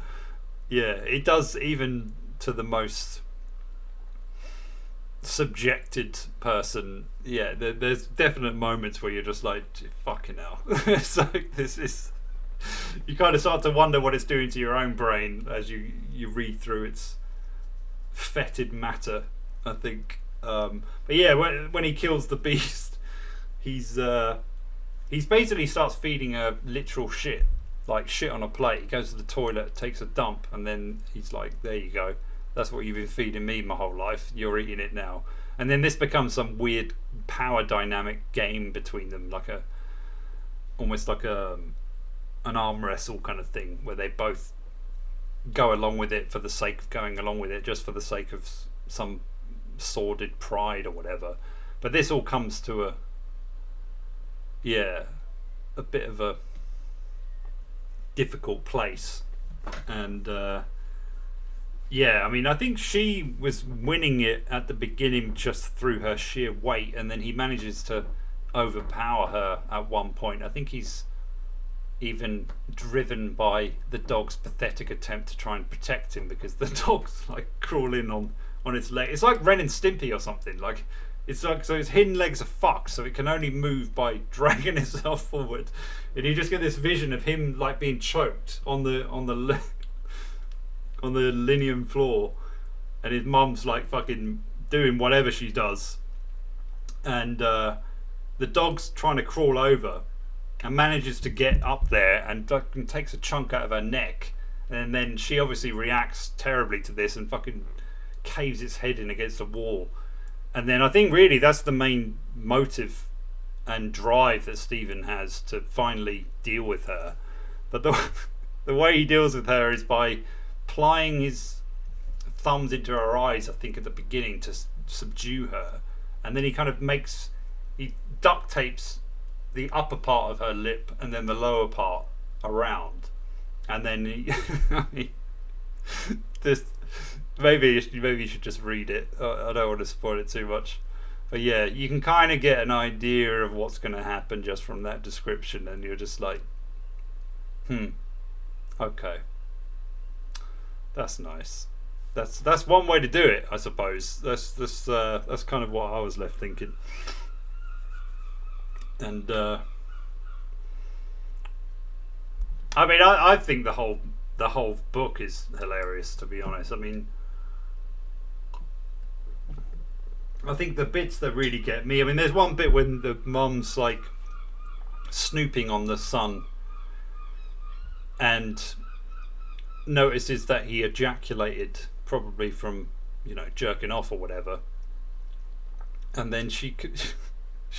yeah, it does, even to the most subjected person. Yeah, there's definite moments where you're just like, fucking hell. It's like, this is, you kind of start to wonder what it's doing to your own brain as you read through its fetid matter, I think. But yeah, when he kills the beast, he's basically starts feeding her literal shit, like shit on a plate. He goes to the toilet, takes a dump, and then he's like, there you go, that's what you've been feeding me my whole life, you're eating it now. And then this becomes some weird power dynamic game between them, like almost like an arm wrestle kind of thing, where they both go along with it for the sake of going along with it, just for the sake of some sordid pride or whatever. But this all comes to a bit of a difficult place. And yeah, I mean, I think she was winning it at the beginning just through her sheer weight, and then he manages to overpower her at one point. I think he's even driven by the dog's pathetic attempt to try and protect him, because the dog's like crawling on its leg. It's like Ren and Stimpy or something. Like, it's like, so its hind legs are fucked, so it can only move by dragging itself forward. And you just get this vision of him like being choked on the linoleum floor, and his mum's like fucking doing whatever she does, and the dog's trying to crawl over and manages to get up there and fucking takes a chunk out of her neck, and then she obviously reacts terribly to this and fucking caves its head in against a wall. And then I think really that's the main motive and drive that Stephen has to finally deal with her. But the way he deals with her is by plying his thumbs into her eyes, I think, at the beginning to subdue her, and then he duct tapes the upper part of her lip and then the lower part around, and then he this maybe you should just read it. I don't want to spoil it too much, but yeah, you can kind of get an idea of what's going to happen just from that description, and you're just like, Okay. That's nice. That's one way to do it, I suppose. That's kind of what I was left thinking. And I mean, I think the whole book is hilarious, to be honest. I mean, I think the bits that really get me. I mean, there's one bit when the mum's like snooping on the son and notices that he ejaculated, probably from, you know, jerking off or whatever, and then she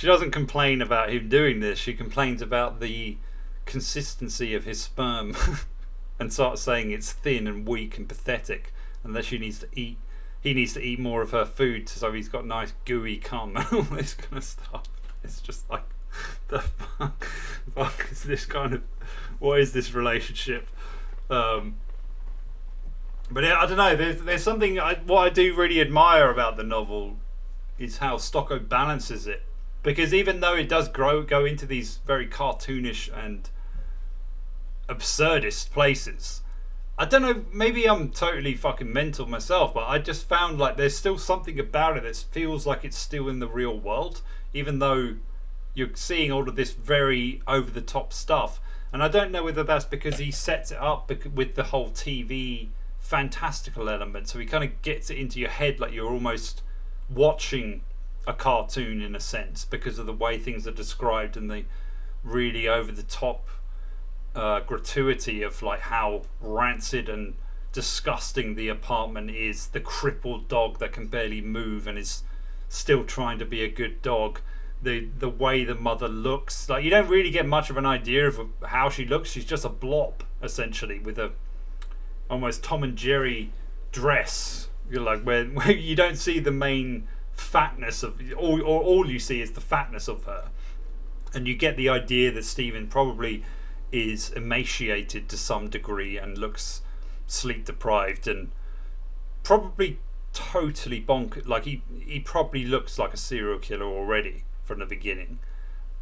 doesn't complain about him doing this. She complains about the consistency of his sperm and starts saying it's thin and weak and pathetic, and that he needs to eat more of her food so he's got nice gooey cum and all this kind of stuff. It's just like, the fuck is this kind of, what is this relationship? But I don't know. There's something. What I do really admire about the novel is how Stokoe balances it, because even though it does go into these very cartoonish and absurdist places, I don't know. Maybe I'm totally fucking mental myself, but I just found like there's still something about it that feels like it's still in the real world, even though you're seeing all of this very over the top stuff. And I don't know whether that's because he sets it up with the whole TV fantastical element, so he kind of gets it into your head like you're almost watching a cartoon in a sense, because of the way things are described and the really over the top gratuity of like how rancid and disgusting the apartment is, the crippled dog that can barely move and is still trying to be a good dog, the way the mother looks. Like, you don't really get much of an idea of how she looks. She's just a blob essentially with a almost Tom and Jerry dress. You're like, where you don't see the main fatness of, all you see is the fatness of her, and you get the idea that Stephen probably is emaciated to some degree and looks sleep deprived and probably totally bonkers. Like he probably looks like a serial killer already from the beginning,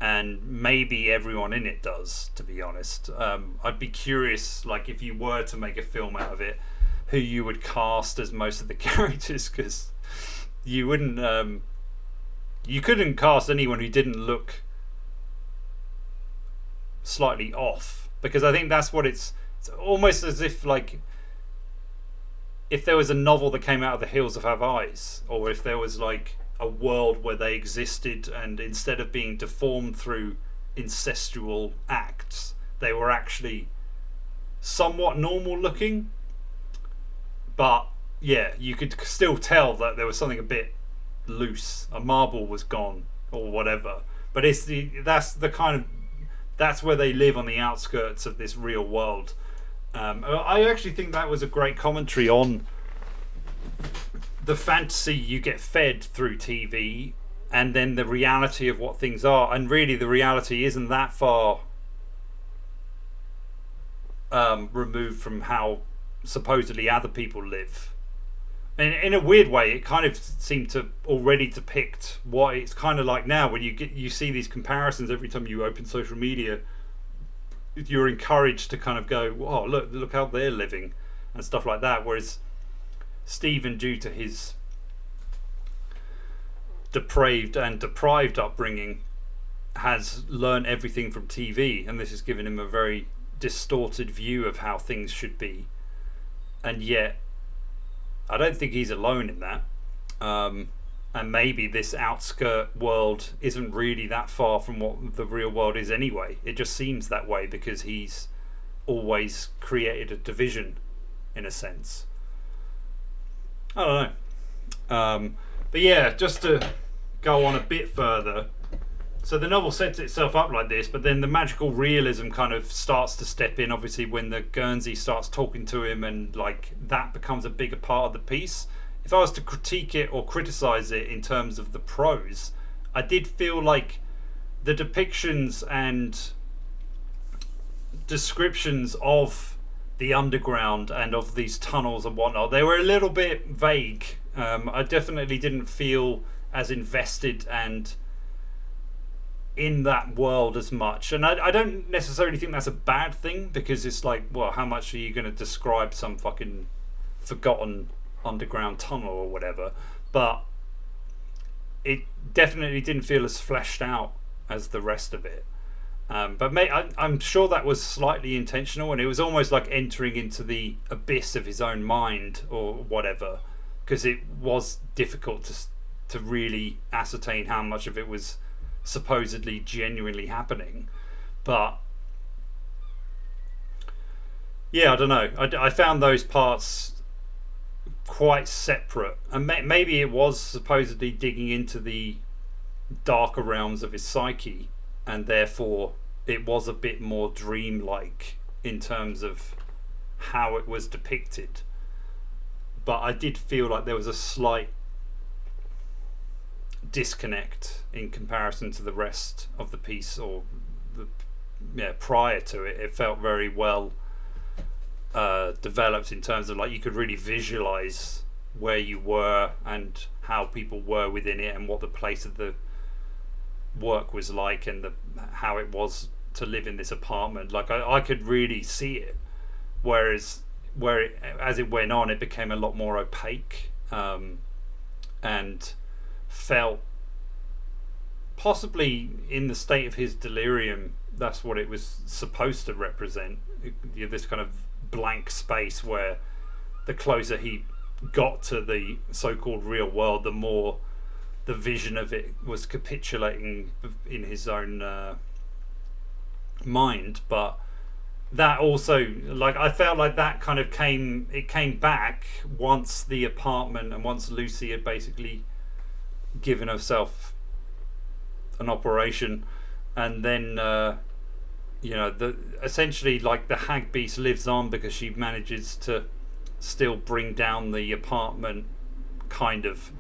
and maybe everyone in it does, to be honest. I'd be curious, like, if you were to make a film out of it, who you would cast as most of the characters, because you wouldn't you couldn't cast anyone who didn't look slightly off, because I think that's what it's almost as if, like, if there was a novel that came out of the Hills of Have Eyes, or if there was like a world where they existed and instead of being deformed through incestual acts, they were actually somewhat normal looking, but yeah, you could still tell that there was something a bit loose, a marble was gone or whatever. But that's where they live, on the outskirts of this real world. I actually think that was a great commentary on the fantasy you get fed through TV, and then the reality of what things are. And really, the reality isn't that far removed from how supposedly other people live. And in a weird way, it kind of seemed to already depict what it's kind of like now. When you see these comparisons every time you open social media, you're encouraged to kind of go, "Wow, look how they're living," and stuff like that. Whereas Stephen, due to his depraved and deprived upbringing, has learned everything from TV, and this has given him a very distorted view of how things should be. And yet, I don't think he's alone in that. And maybe this outskirt world isn't really that far from what the real world is anyway. It just seems that way because he's always created a division, in a sense. I don't know. But yeah, just to go on a bit further. So the novel sets itself up like this, but then the magical realism kind of starts to step in, obviously, when the Guernsey starts talking to him, and like that becomes a bigger part of the piece. If I was to critique it or criticize it in terms of the prose, I did feel like the depictions and descriptions of the underground and of these tunnels and whatnot, they were a little bit vague. I definitely didn't feel as invested and in that world as much. And I don't necessarily think that's a bad thing, because it's like, well, how much are you going to describe some fucking forgotten underground tunnel or whatever? But it definitely didn't feel as fleshed out as the rest of it. But I'm sure that was slightly intentional, and it was almost like entering into the abyss of his own mind or whatever, because it was difficult to really ascertain how much of it was supposedly genuinely happening. But yeah, I don't know. I found those parts quite separate, and maybe it was supposedly digging into the darker realms of his psyche, and therefore it was a bit more dreamlike in terms of how it was depicted. But I did feel like there was a slight disconnect in comparison to the rest of the piece, or prior to it. It felt very well developed in terms of, like, you could really visualize where you were and how people were within it, and what the place of the work was like, and how it was to live in this apartment. Like, I could really see it, whereas as it went on, it became a lot more opaque, and felt, possibly in the state of his delirium, that's what it was supposed to represent. This kind of blank space where the closer he got to the so-called real world, the more the vision of it was capitulating in his own mind. But that also, like, I felt like that kind of came back once the apartment, and once Lucy had basically given herself an operation, and then essentially, like, the hag beast lives on because she manages to still bring down the apartment, kind of.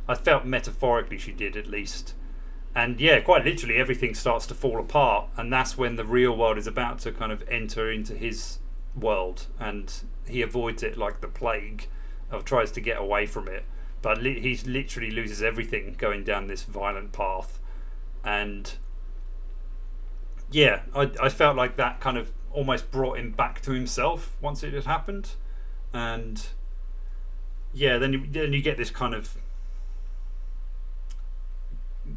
I felt metaphorically she did, at least. And yeah, quite literally everything starts to fall apart, and that's when the real world is about to kind of enter into his world, and he avoids it like the plague, or tries to get away from it, but he literally loses everything going down this violent path. And yeah, I felt like that kind of almost brought him back to himself once it had happened. And yeah, then you get this kind of,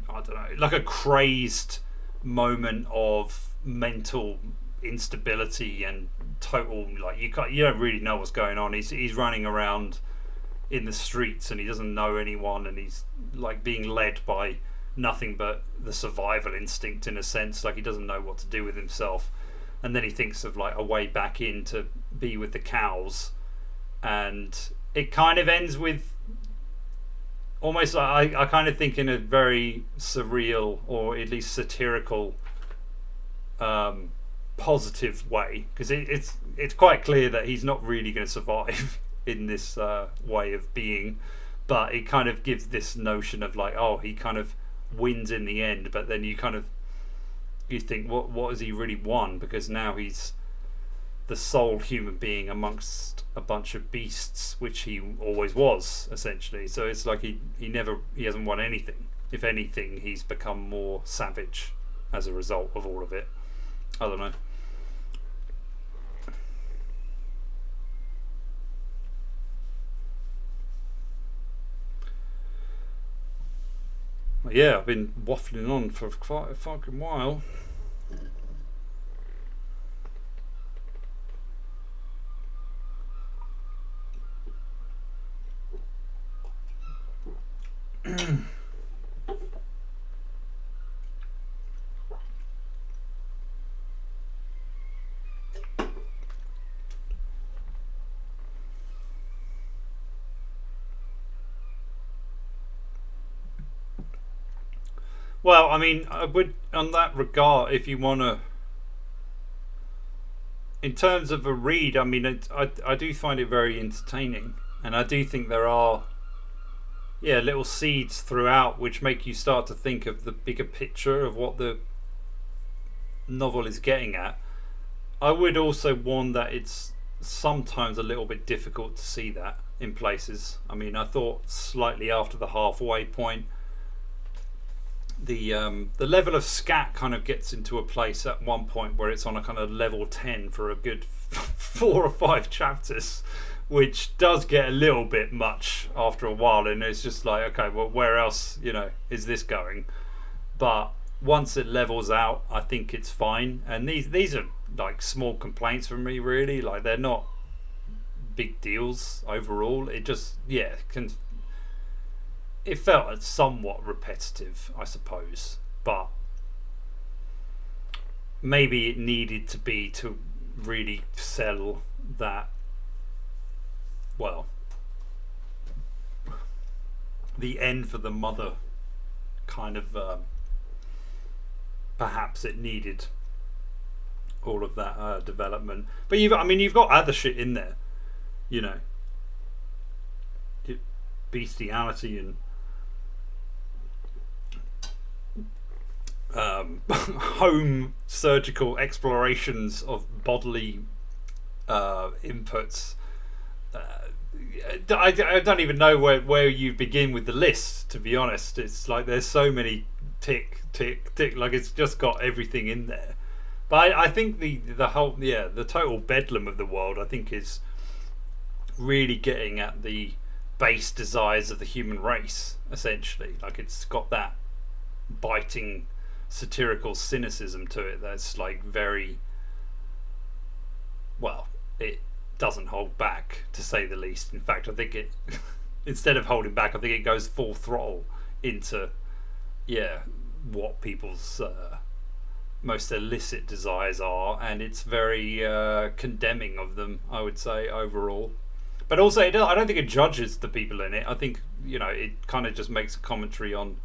I don't know, like a crazed moment of mental instability and total, like, you don't really know what's going on. He's running around in the streets, and he doesn't know anyone, and he's like being led by nothing but the survival instinct, in a sense. Like, he doesn't know what to do with himself, and then he thinks of, like, a way back in to be with the cows, and it kind of ends with almost, like, I kind of think, in a very surreal, or at least satirical, positive way, because it's quite clear that he's not really going to survive in this way of being, but it kind of gives this notion of, like, oh, he kind of wins in the end. But then you think, what has he really won? Because now he's the sole human being amongst a bunch of beasts, which he always was, essentially. So it's like he hasn't won anything. If anything, he's become more savage as a result of all of it. I don't know. Well, yeah, I've been waffling on for quite a fucking while. Well, I mean, I would, on that regard, if you want to, in terms of a read, I mean, I do find it very entertaining, and I do think there are, little seeds throughout which make you start to think of the bigger picture of what the novel is getting at. I would also warn that it's sometimes a little bit difficult to see that in places. I mean, I thought slightly after the halfway point, the level of scat kind of gets into a place at one point where it's on a kind of level 10 for a good 4 or 5 chapters, which does get a little bit much after a while, and it's just like, okay, well, where else, is this going? But once it levels out, I think it's fine. And these are like small complaints from me, really. Like, they're not big deals overall. It just, it felt somewhat repetitive, I suppose, but maybe it needed to be to really sell that, well, the end for the mother kind of, perhaps it needed all of that development. But you've got other shit in there, bestiality and home surgical explorations of bodily inputs. I don't even know where you begin with the list, to be honest. It's like there's so many tick, tick, tick. Like, it's just got everything in there. But I think the whole, the total bedlam of the world, I think, is really getting at the base desires of the human race, essentially. Like, it's got that biting satirical cynicism to it that's like very, well, it doesn't hold back, to say the least. In fact, I think it instead of holding back, I think it goes full throttle into what people's most illicit desires are, and it's very condemning of them, I would say, overall. But also, I don't think it judges the people in it. I think, it kind of just makes a commentary on,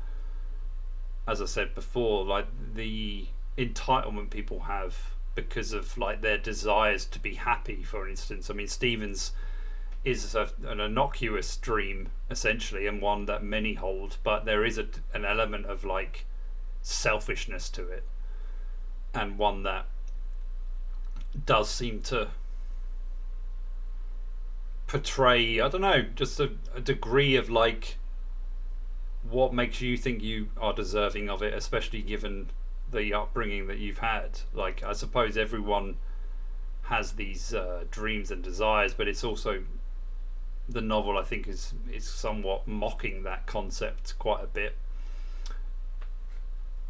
as I said before, like the entitlement people have because of like their desires to be happy, for instance. I mean, Stevens is an innocuous dream, essentially, and one that many hold, but there is an element of like selfishness to it, and one that does seem to portray, I don't know, just a degree of like what makes you think you are deserving of it, especially given the upbringing that you've had. Like, I suppose everyone has these dreams and desires, but it's also, the novel, I think, is somewhat mocking that concept quite a bit.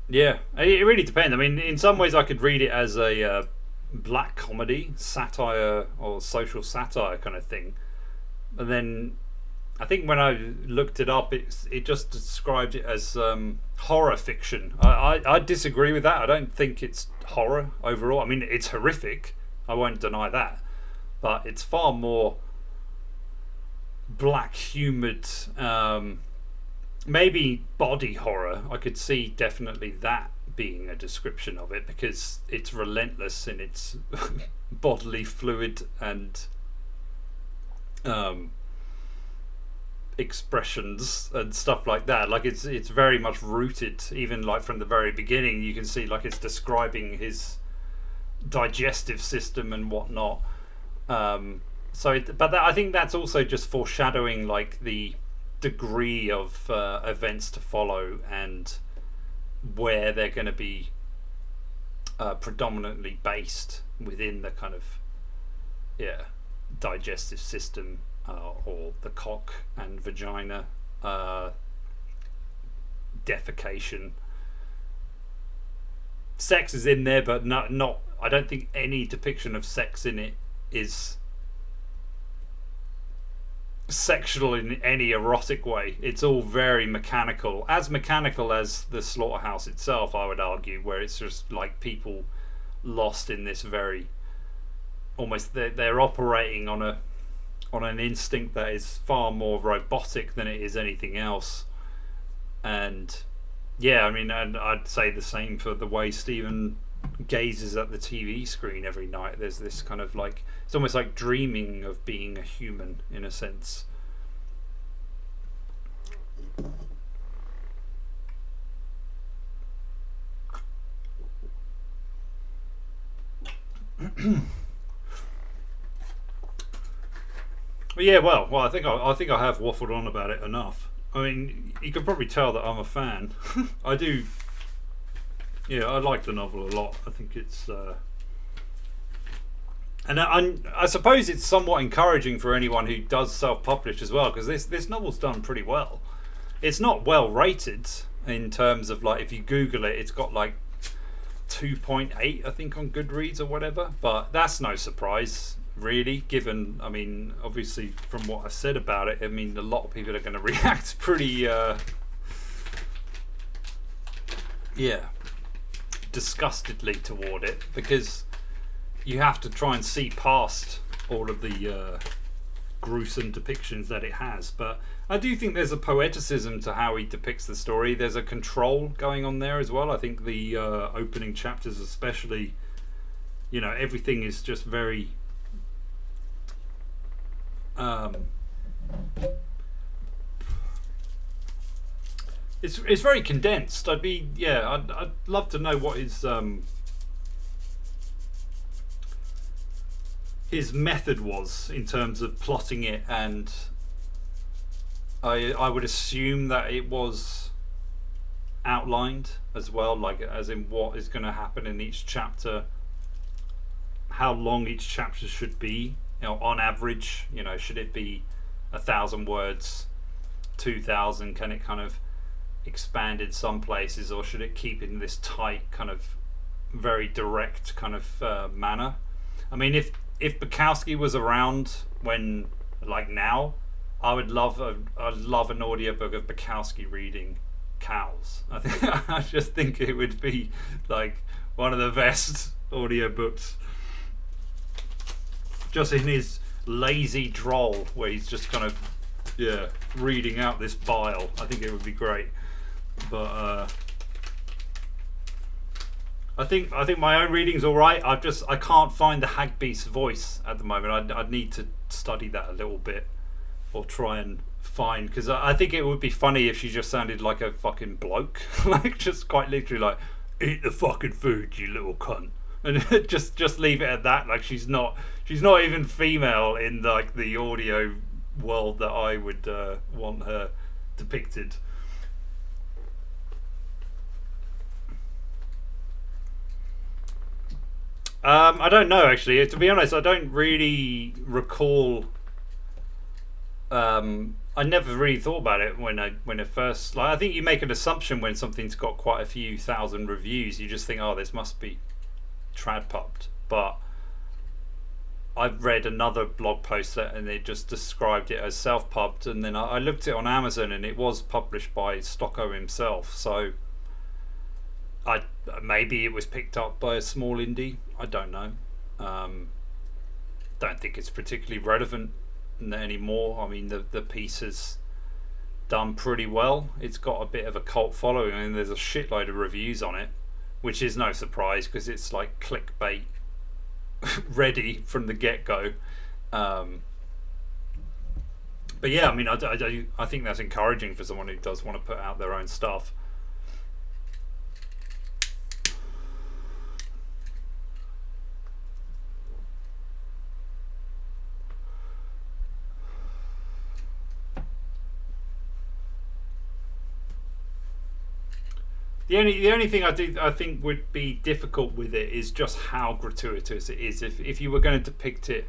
Yeah, it really depends. I mean, in some ways I could read it as a black comedy, satire, or social satire kind of thing. And then I think when I looked it up, it just described it as horror fiction. I disagree with that. I don't think it's horror overall. I mean, it's horrific. I won't deny that. But it's far more black humoured, maybe body horror. I could see definitely that being a description of it, because it's relentless in its bodily fluid and expressions and stuff like that. Like, it's very much rooted, even like from the very beginning. You can see like it's describing his digestive system and whatnot. I think that's also just foreshadowing like the degree of events to follow and where they're going to be predominantly based within the kind of digestive system, or the cock and vagina, defecation. Sex is in there, but not. I don't think any depiction of sex in it is sexual in any erotic way. It's all very mechanical as the slaughterhouse itself, I would argue, where it's just like people lost in this very, almost they're operating on an instinct that is far more robotic than it is anything else. And I mean, and I'd say the same for the way Stephen gazes at the TV screen every night. There's this kind of like, it's almost like dreaming of being a human in a sense. Well, I think I have waffled on about it enough. I mean, you can probably tell that I'm a fan. I do. Yeah, I like the novel a lot. I think it's. And I suppose it's somewhat encouraging for anyone who does self-publish as well, because this novel's done pretty well. It's not well rated in terms of, like, if you Google it, it's got like 2.8, I think, on Goodreads or whatever. But that's no surprise, really, given, I mean, obviously from what I've said about it, I mean, a lot of people are going to react pretty, disgustedly toward it, because you have to try and see past all of the gruesome depictions that it has. But I do think there's a poeticism to how he depicts the story. There's a control going on there as well. I think the opening chapters especially, everything is just very it's very condensed. I'd love to know what his method was in terms of plotting it, and I would assume that it was outlined as well, like as in what is going to happen in each chapter, how long each chapter should be, on average, should it be 1,000 words, 2,000? Can it kind of expand in some places, or should it keep in this tight kind of very direct kind of manner? I mean, if Bukowski was around when, like now, I'd love an audiobook of Bukowski reading Cows. I just think it would be like one of the best audiobooks, just in his lazy drawl where he's just kind of reading out this bile. I think it would be great. But I think my own reading's all right. I can't find the Hagbeast's voice at the moment. I'd need to study that a little bit, or try and find, because I think it would be funny if she just sounded like a fucking bloke, like just quite literally like, eat the fucking food, you little cunt, and just leave it at that. Like she's not even female in like the audio world that I would want her depicted. I don't know, actually. To be honest, I don't really recall. I never really thought about it when it first. Like, I think you make an assumption when something's got quite a few thousand reviews. You just think, oh, this must be trad pubbed. But I've read another blog post and it just described it as self pubbed, and then I looked it on Amazon and it was published by Stokoe himself. So maybe it was picked up by a small indie. I don't know. Don't think it's particularly relevant anymore. I mean, the piece has done pretty well. It's got a bit of a cult following. I mean, there's a shitload of reviews on it, which is no surprise because it's like clickbait ready from the get-go. But yeah, I mean, I think that's encouraging for someone who does want to put out their own stuff. The only thing I think would be difficult with it is just how gratuitous it is. If you were going to depict it,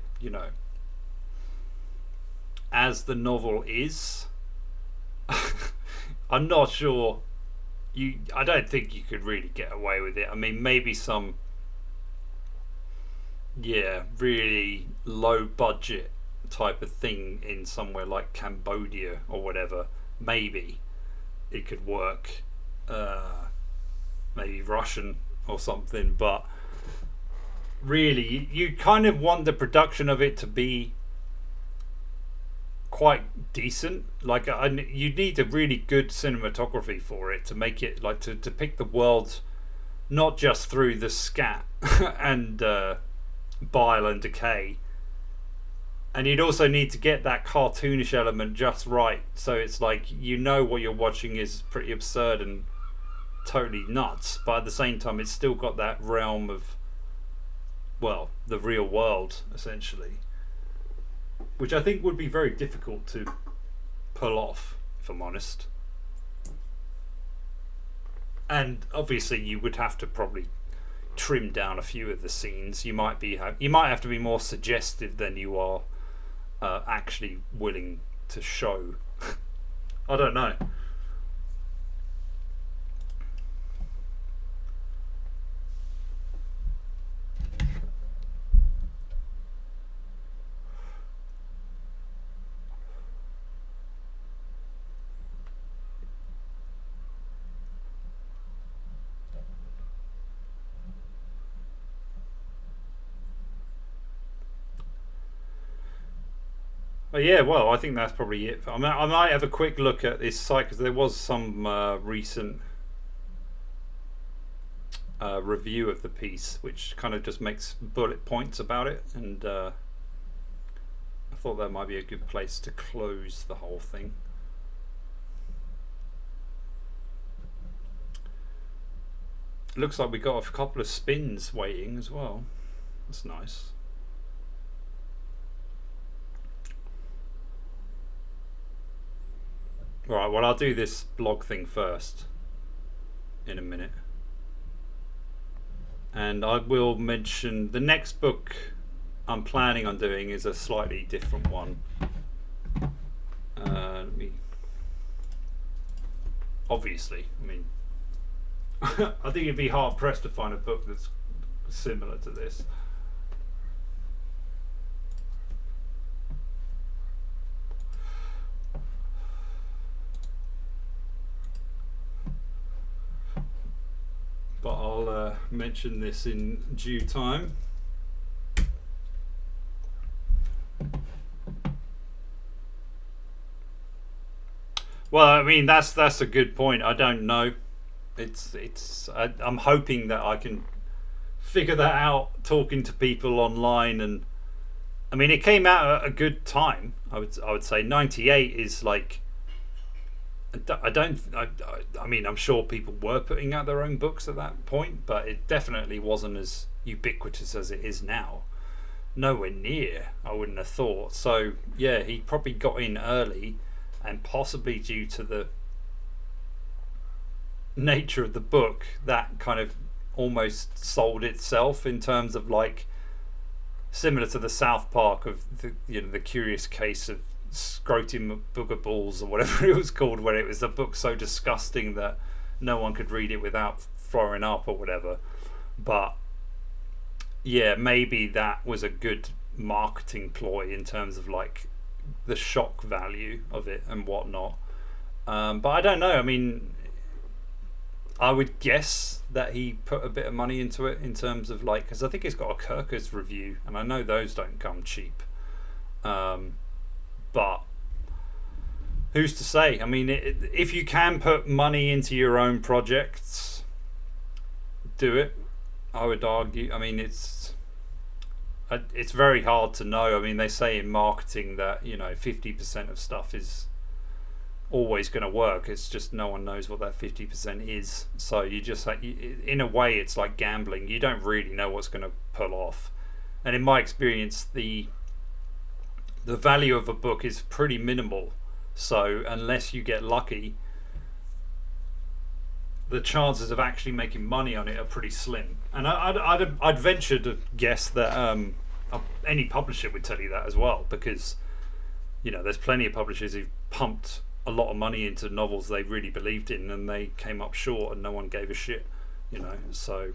as the novel is, I'm not sure. I don't think you could really get away with it. I mean, maybe some, really low budget type of thing in somewhere like Cambodia or whatever. Maybe it could work. Maybe Russian or something, but really you kind of want the production of it to be quite decent. Like you need a really good cinematography for it to make it, like, to depict the world not just through the scat and bile and decay, and you'd also need to get that cartoonish element just right, so it's like what you're watching is pretty absurd and totally nuts, but at the same time it's still got that realm of, well, the real world essentially, which I think would be very difficult to pull off if I'm honest. And obviously you would have to probably trim down a few of the scenes. You might have to be more suggestive than you are actually willing to show. I don't know. Yeah, well, I think that's probably it. I might have a quick look at this site because there was some recent review of the piece, which kind of just makes bullet points about it, and I thought that might be a good place to close the whole thing. Looks like we got a couple of spins waiting as well. That's nice. Alright, well, I'll do this blog thing first in a minute. And I will mention the next book I'm planning on doing is a slightly different one. Obviously, I mean, I think it'd be hard pressed to find a book that's similar to this. But I'll mention this in due time. Well, I mean, that's a good point. I don't know. I'm hoping that I can figure that out talking to people online, and I mean, it came out at a good time. I would say 98 is like, I mean, I'm sure people were putting out their own books at that point, but it definitely wasn't as ubiquitous as it is now. Nowhere near, I wouldn't have thought. So yeah, he probably got in early, and possibly due to the nature of the book, that kind of almost sold itself in terms of like similar to the South Park of the curious case of scrotum booger balls or whatever it was called, where it was a book so disgusting that no one could read it without throwing up or whatever. But yeah, maybe that was a good marketing ploy in terms of like the shock value of it and whatnot. But I don't know. I mean, I would guess that he put a bit of money into it in terms of like, because I think it's got a Kirkus review, and I know those don't come cheap. But who's to say? I mean, if you can put money into your own projects, do it. I would argue. I mean, it's very hard to know. I mean, they say in marketing that 50% of stuff is always going to work. It's just no one knows what that 50% is. So you just in a way, it's like gambling. You don't really know what's going to pull off. And in my experience, the value of a book is pretty minimal, so unless you get lucky, the chances of actually making money on it are pretty slim. And I'd venture to guess that any publisher would tell you that as well, because there's plenty of publishers who've pumped a lot of money into novels they really believed in, and they came up short and no one gave a shit. So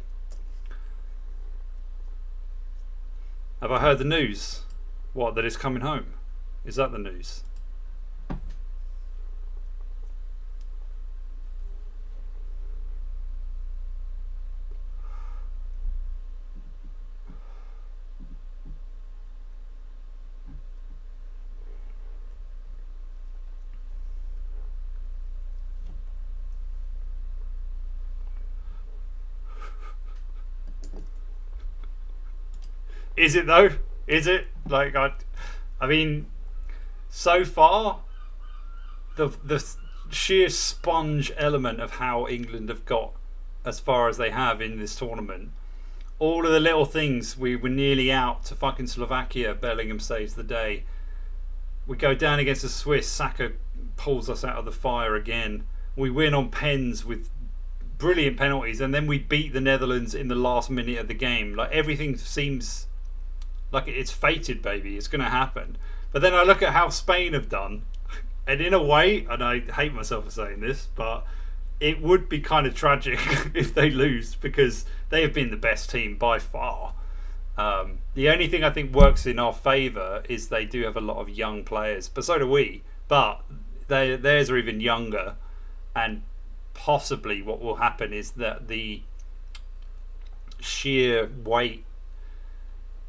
have I heard the news? What, that it's coming home? Is that the news? Is it though? Is it? Like, I mean, so far, the sheer sponge element of how England have got as far as they have in this tournament, all of the little things, we were nearly out to fucking Slovakia, Bellingham saves the day. We go down against the Swiss, Saka pulls us out of the fire again. We win on pens with brilliant penalties, and then we beat the Netherlands in the last minute of the game. Like, everything seems like it's fated, baby. It's going to happen. But then I look at how Spain have done, and in a way, and I hate myself for saying this, but it would be kind of tragic if they lose, because they have been the best team by far. The only thing I think works in our favour is they do have a lot of young players, but so do we. But theirs are even younger, and possibly what will happen is that the sheer weight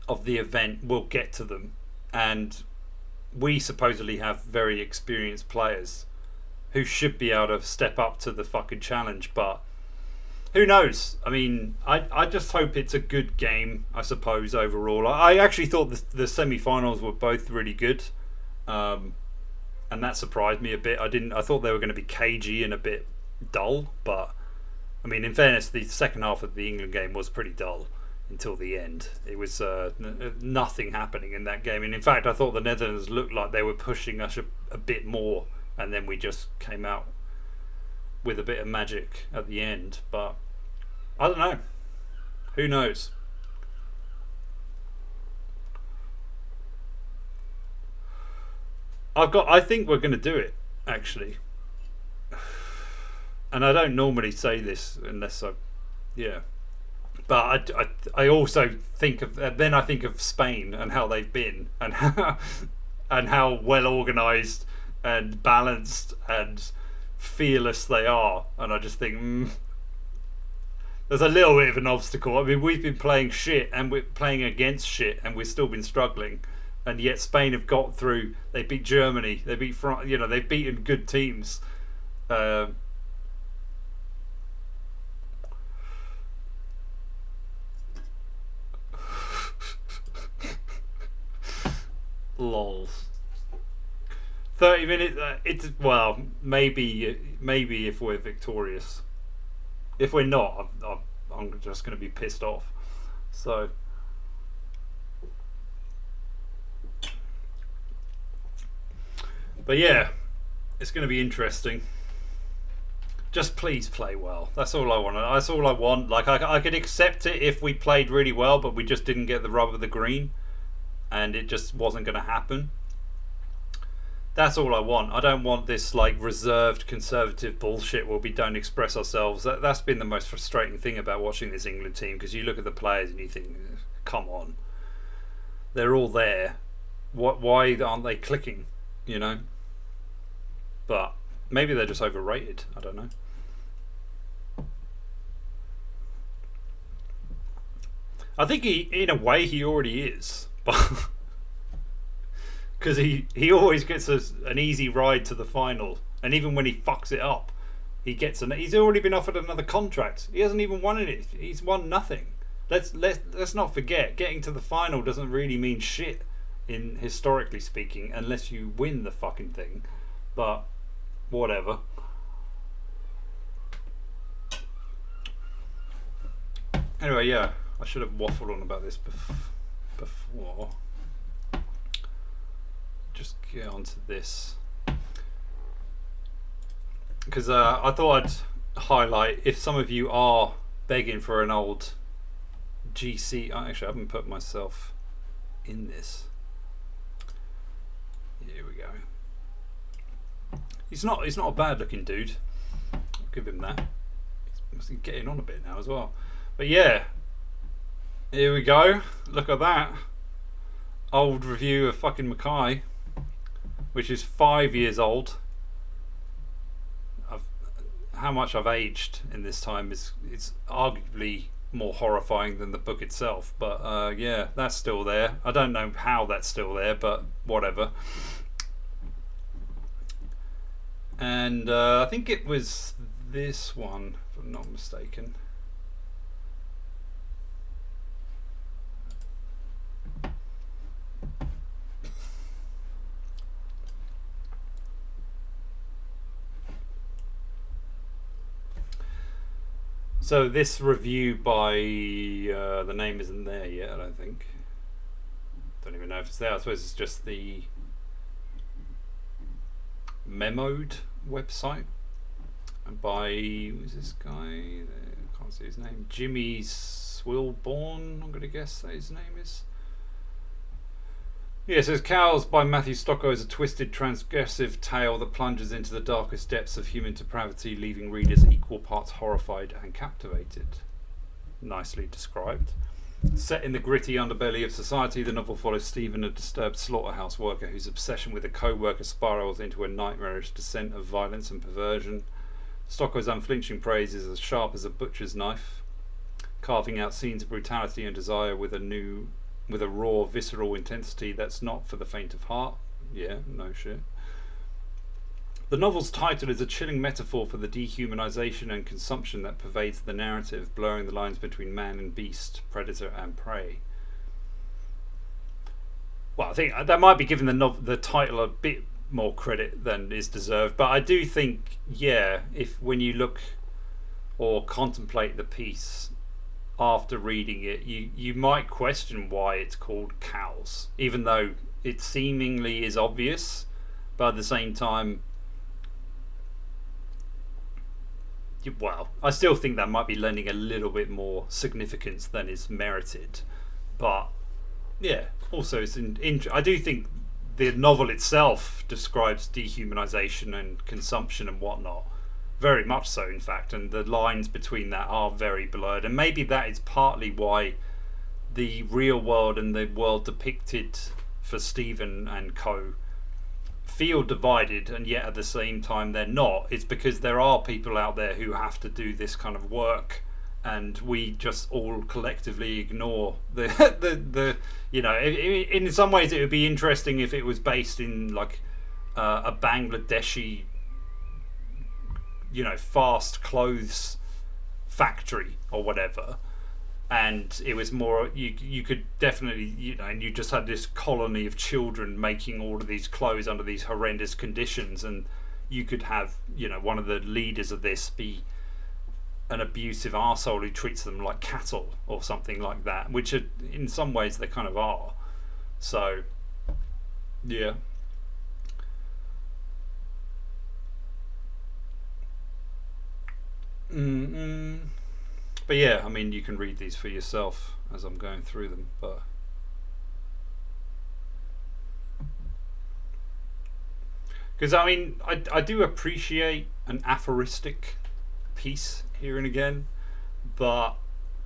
of the event will get to them, and we supposedly have very experienced players who should be able to step up to the fucking challenge, but who knows? I mean, I just hope it's a good game, I suppose, overall. I actually thought the semi-finals were both really good, and that surprised me a bit. I thought they were going to be cagey and a bit dull, but I mean, in fairness, the second half of the England game was pretty dull until the end. It was nothing happening in that game, and in fact I thought the Netherlands looked like they were pushing us a bit more, and then we just came out with a bit of magic at the end. But I don't know, who knows. I think we're going to do it, actually. And I don't normally say this unless but I also think of, then I think of Spain and how they've been, and how well organised and balanced and fearless they are, and I just think there's a little bit of an obstacle. I mean, we've been playing shit, and we're playing against shit, and we've still been struggling, and yet Spain have got through. They beat Germany, they beat France, they've beaten good teams. Lols. 30 minutes. It's, well, maybe if we're victorious. If we're not, I'm just going to be pissed off. So, but yeah, it's going to be interesting. Just please play well. That's all I want. That's all I want. Like, I could accept it if we played really well, but we just didn't get the rub of the green, and it just wasn't going to happen. That's all I want. I don't want this like reserved conservative bullshit where we don't express ourselves. That's been the most frustrating thing about watching this England team, because you look at the players and you think, come on, they're all there. Why aren't they clicking? But maybe they're just overrated. I don't know. I think in a way he already is, but because he always gets an easy ride to the final, and even when he fucks it up, he's already been offered another contract. He hasn't even won it. He's won nothing. Let's not forget, getting to the final doesn't really mean shit, in historically speaking, unless you win the fucking thing. But whatever. Anyway, yeah, I should have waffled on about this before. Just get onto this, because I thought I'd highlight, if some of you are begging for an old GC. Actually, I haven't put myself in this. Here we go. He's not a bad looking dude. I'll give him that. He's getting on a bit now as well. But yeah, here we go. Look at that old review of fucking McKay, which is 5 years old. How much I've aged in this time is arguably more horrifying than the book itself. But yeah, that's still there. I don't know how that's still there, but whatever. And I think it was this one, if I'm not mistaken. So this review by the name isn't there yet, I don't think. Don't even know if it's there. I suppose it's just the Memoed website by, who's this guy? I can't see his name. Jimmy Swilborn, I'm going to guess that his name is. Yeah, it says Cows by Matthew Stokoe is a twisted, transgressive tale that plunges into the darkest depths of human depravity, leaving readers equal parts horrified and captivated. Nicely described. Set in the gritty underbelly of society, the novel follows Stephen, a disturbed slaughterhouse worker whose obsession with a co-worker spirals into a nightmarish descent of violence and perversion. Stokoe's unflinching praise is as sharp as a butcher's knife, carving out scenes of brutality and desire with a raw, visceral intensity that's not for the faint of heart. Yeah, no shit. The novel's title is a chilling metaphor for the dehumanization and consumption that pervades the narrative, blurring the lines between man and beast, predator and prey. Well, I think that might be giving the title a bit more credit than is deserved, but I do think, yeah, if when you look or contemplate the piece after reading it, you might question why it's called Cows, even though it seemingly is obvious, but at the same time, well, I still think that might be lending a little bit more significance than is merited. But yeah, also it's I do think the novel itself describes dehumanization and consumption and whatnot, very much so in fact, and the lines between that are very blurred, and maybe that is partly why the real world and the world depicted for Stephen and co feel divided, and yet at the same time they're not. It's because there are people out there who have to do this kind of work, and we just all collectively ignore the you know, in some ways it would be interesting if it was based in like a Bangladeshi, you know, fast clothes factory or whatever, and it was more, you could definitely, you know, and you just had this colony of children making all of these clothes under these horrendous conditions, and you could have, you know, one of the leaders of this be an abusive arsehole who treats them like cattle or something like that, which are, in some ways they kind of are. So yeah. But yeah, I mean, you can read these for yourself as I'm going through them, but because I mean, I do appreciate an aphoristic piece here and again, but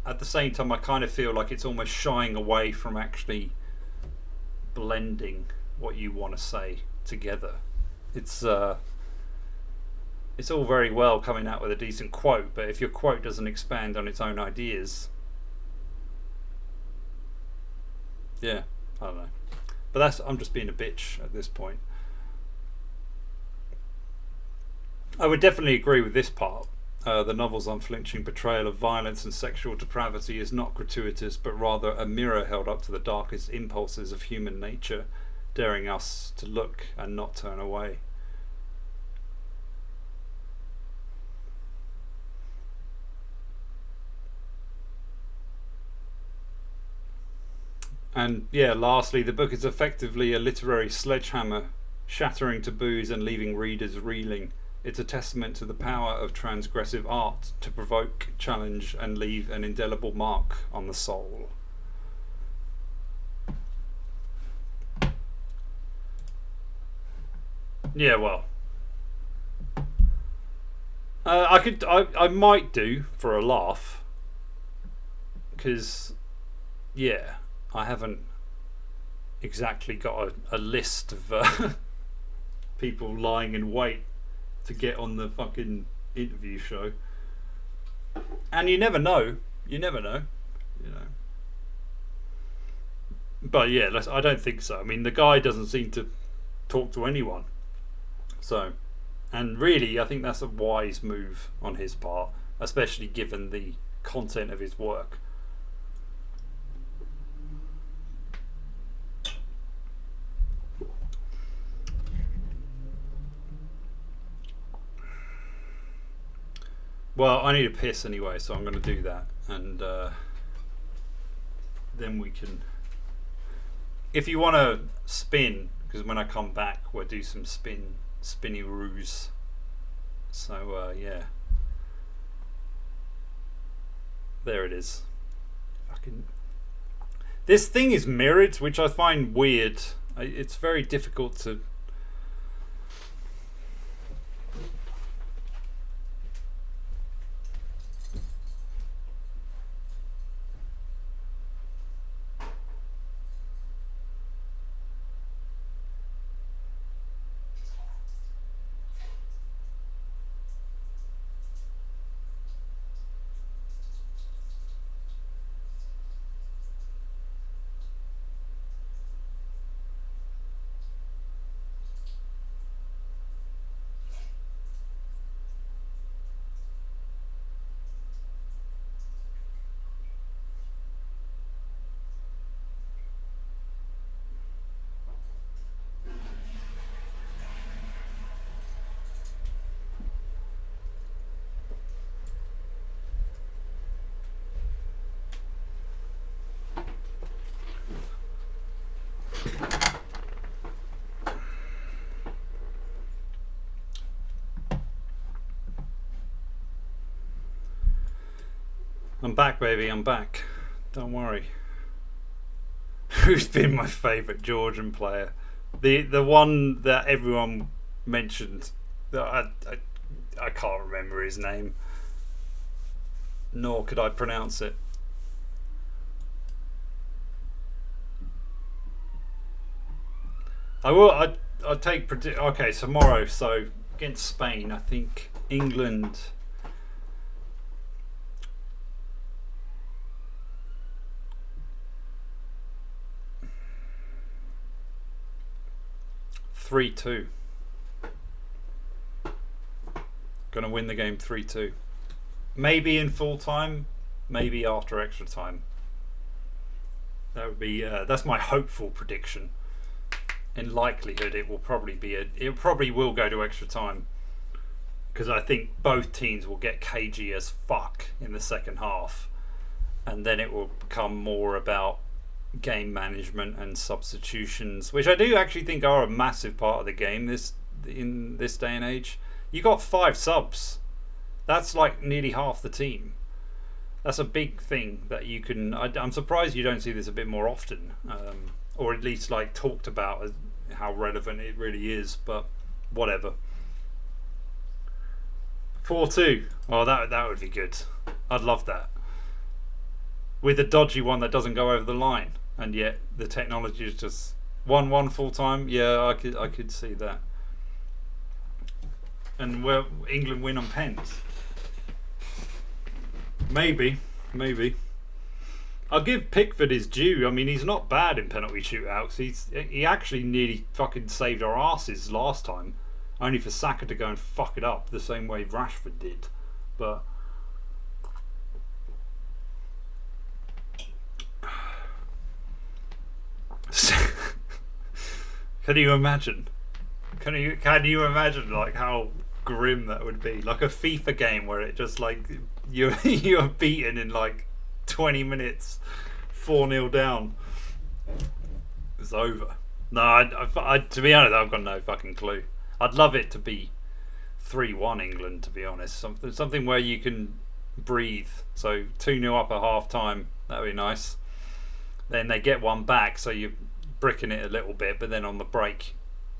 at the same time I kind of feel like it's almost shying away from actually blending what you want to say together. It's all very well coming out with a decent quote, but if your quote doesn't expand on its own ideas, yeah, I don't know. But I'm just being a bitch at this point. I would definitely agree with this part. The novel's unflinching portrayal of violence and sexual depravity is not gratuitous, but rather a mirror held up to the darkest impulses of human nature, daring us to look and not turn away. And yeah, lastly, the book is effectively a literary sledgehammer, shattering taboos and leaving readers reeling. It's a testament to the power of transgressive art to provoke, challenge, and leave an indelible mark on the soul. Yeah, well, I might do for a laugh, because yeah, I haven't exactly got a list of people lying in wait to get on the fucking interview show, and you never know, you know. But yeah, I don't think so. I mean, the guy doesn't seem to talk to anyone, so, and really I think that's a wise move on his part, especially given the content of his work. Well, I need a piss anyway, so I'm going to do that, and then we can, if you want to spin, because when I come back we'll do some spinny roos. So yeah, there it is. Fucking, this thing is mirrored, which I find weird. It's very difficult to. I'm back, baby, I'm back. Don't worry. Who's been my favourite Georgian player? The one that everyone mentioned. That I can't remember his name. Nor could I pronounce it. I will. I'll take. Okay, tomorrow. So against Spain, I think England. (3-2). Gonna win the game 3-2. Maybe in full time, maybe after extra time. That would be. That's my hopeful prediction. In likelihood, it will probably be it probably will go to extra time, because I think both teams will get cagey as fuck in the second half, and then it will become more about game management and substitutions, which I do actually think are a massive part of the game in this day and age. You got 5 subs. That's like nearly half the team. That's a big thing that you can. I'm surprised you don't see this a bit more often, or at least like talked about as how relevant it really is. But whatever. 4-2. Oh, that would be good. I'd love that. With a dodgy one that doesn't go over the line, and yet the technology is just 1-1 full time. Yeah, I could see that. And well, England win on pens. Maybe. I'll give Pickford his due. I mean, he's not bad in penalty shootouts. He actually nearly fucking saved our asses last time, only for Saka to go and fuck it up the same way Rashford did. But can you imagine? Can you imagine like how grim that would be? Like a FIFA game where it just like you're beaten in like 20 minutes, 4-0 down. It's over. No, I to be honest, I've got no fucking clue. I'd love it to be 3-1 England, to be honest. Something where you can breathe. So 2-0 up at half time. That'd be nice. Then they get one back, so you're bricking it a little bit, but then on the break,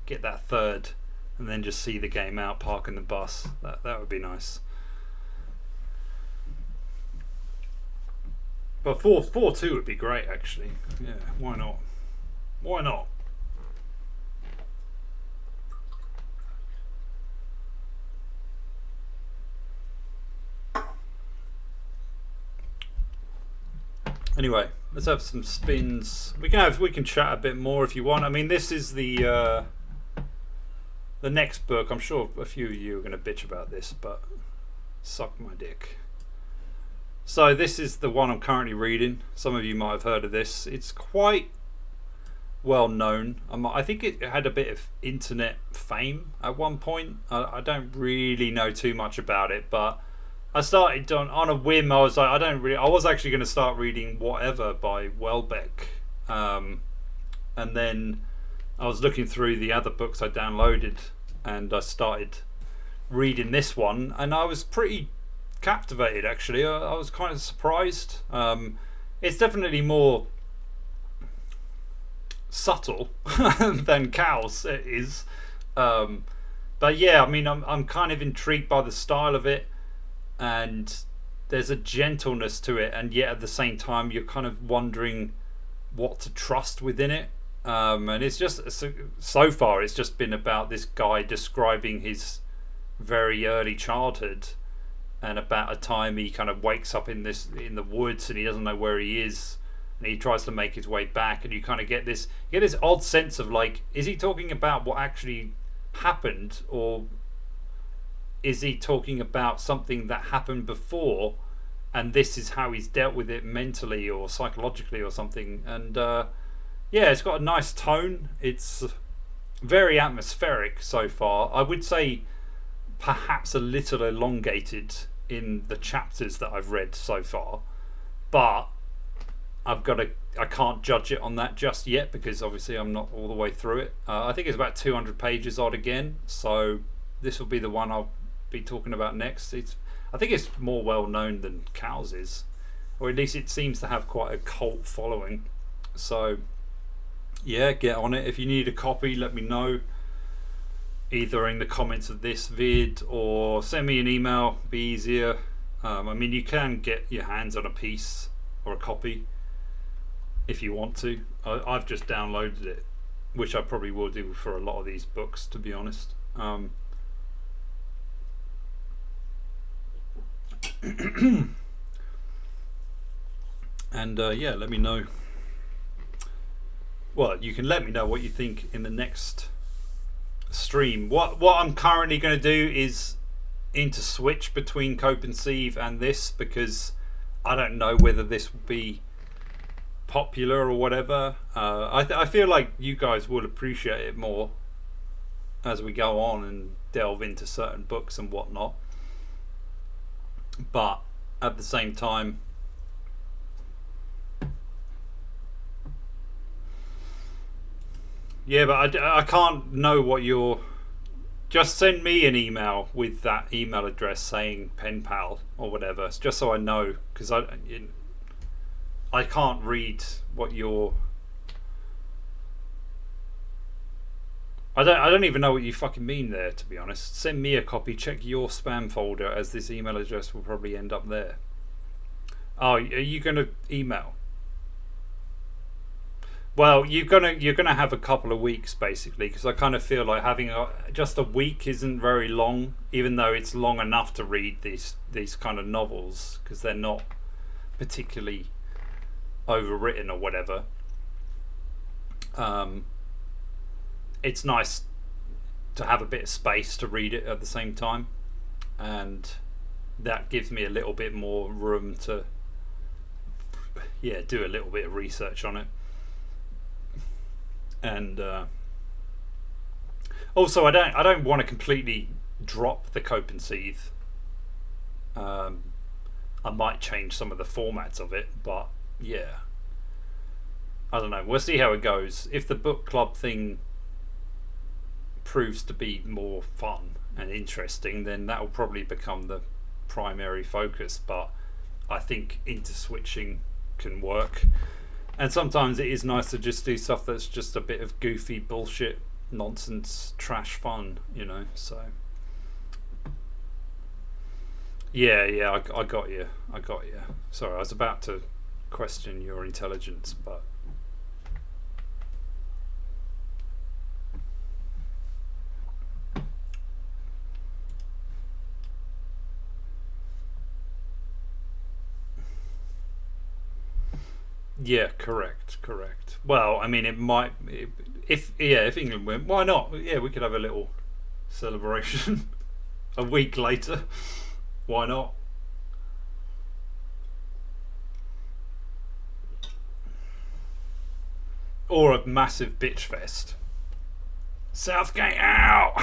get that third, and then just see the game out, parking the bus. That would be nice. But 4-2 would be great, actually. Yeah, why not? Why not? Anyway, let's have some spins. We can chat a bit more if you want. I mean, this is the next book. I'm sure a few of you are going to bitch about this, but suck my dick. So this is the one I'm currently reading. Some of you might have heard of this. It's quite well known. I think it had a bit of internet fame at one point. I don't really know too much about it, but I started on a whim. I was like, I was actually going to start reading Whatever by Welbeck, and then I was looking through the other books I downloaded, and I started reading this one, and I was pretty captivated. Actually, I was kind of surprised. It's definitely more subtle than Cows is, but yeah, I mean, I'm kind of intrigued by the style of it, and there's a gentleness to it, and yet at the same time you're kind of wondering what to trust within it. And it's just so far it's just been about this guy describing his very early childhood, and about a time he kind of wakes up in the woods and he doesn't know where he is, and he tries to make his way back, and you kind of get this odd sense of like, is he talking about what actually happened, or is he talking about something that happened before, and this is how he's dealt with it mentally or psychologically or something. And yeah, it's got a nice tone. It's very atmospheric so far. I would say perhaps a little elongated in the chapters that I've read so far, but I can't judge it on that just yet, because obviously I'm not all the way through it. I think it's about 200 pages odd again, so this will be the one I'll be talking about next. I think it's more well known than Cows is, or at least it seems to have quite a cult following. So yeah, get on it. If you need a copy, let me know, either in the comments of this vid or send me an email, be easier. I mean, you can get your hands on a piece or a copy if you want to. I've just downloaded it, which I probably will do for a lot of these books, to be honest. And yeah, let me know. Well, you can let me know what you think in the next stream. What I'm currently going to do is switch between Cope and Sieve and this, because I don't know whether this will be popular or whatever. I feel like you guys will appreciate it more as we go on and delve into certain books and whatnot, but at the same time, yeah, but I can't know what you're. Just send me an email with that email address saying pen pal or whatever. It's just so I know, because I can't read what you're. I don't even know what you fucking mean there, to be honest. Send me a copy. Check your spam folder, as this email address will probably end up there. Oh, are you going to email? Well, you're gonna have a couple of weeks basically, because I kind of feel like having just a week isn't very long, even though it's long enough to read these kind of novels, because they're not particularly overwritten or whatever. It's nice to have a bit of space to read it at the same time, and that gives me a little bit more room to do a little bit of research on it. And also, I don't want to completely drop the Cope and Sieve. I might change some of the formats of it, but yeah, I don't know. We'll see how it goes. If the book club thing proves to be more fun and interesting, then that will probably become the primary focus. But I think interswitching can work. And sometimes it is nice to just do stuff that's just a bit of goofy bullshit, nonsense, trash fun, you know. So yeah, I got you. Sorry, I was about to question your intelligence, but yeah, correct. Well, I mean, it might, if England win, why not? Yeah, we could have a little celebration a week later. Why not? Or a massive bitch fest. Southgate out.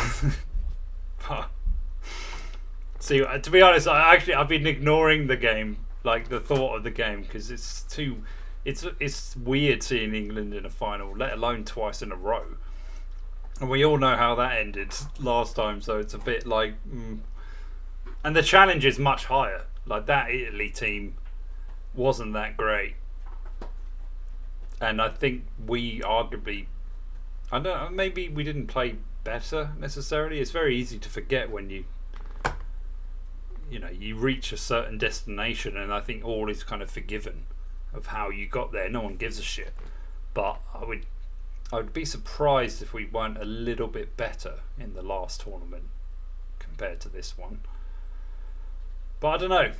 See, to be honest, I've been ignoring the game, like the thought of the game, because it's weird seeing England in a final, let alone twice in a row. And we all know how that ended last time, so it's a bit like... And the challenge is much higher. Like, that Italy team wasn't that great. And I think we arguably... I don't know, maybe we didn't play better, necessarily. It's very easy to forget when you reach a certain destination, and I think all is kind of forgiven of how you got there. No one gives a shit. But I would be surprised if we weren't a little bit better in the last tournament compared to this one. But I don't know,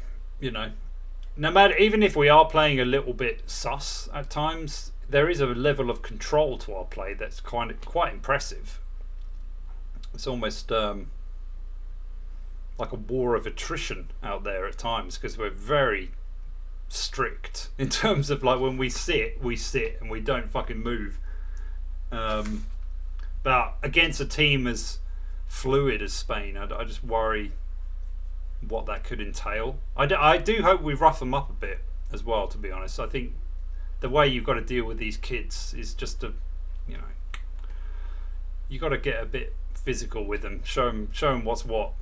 no matter, even if we are playing a little bit sus at times, there is a level of control to our play that's quite impressive. It's almost like a war of attrition out there at times, because we're very strict in terms of, like, when we sit and we don't fucking move. But against a team as fluid as Spain, I just worry what that could entail. I do hope we rough them up a bit as well, to be honest. I think the way you've got to deal with these kids is just you got to get a bit physical with them, show them what's what,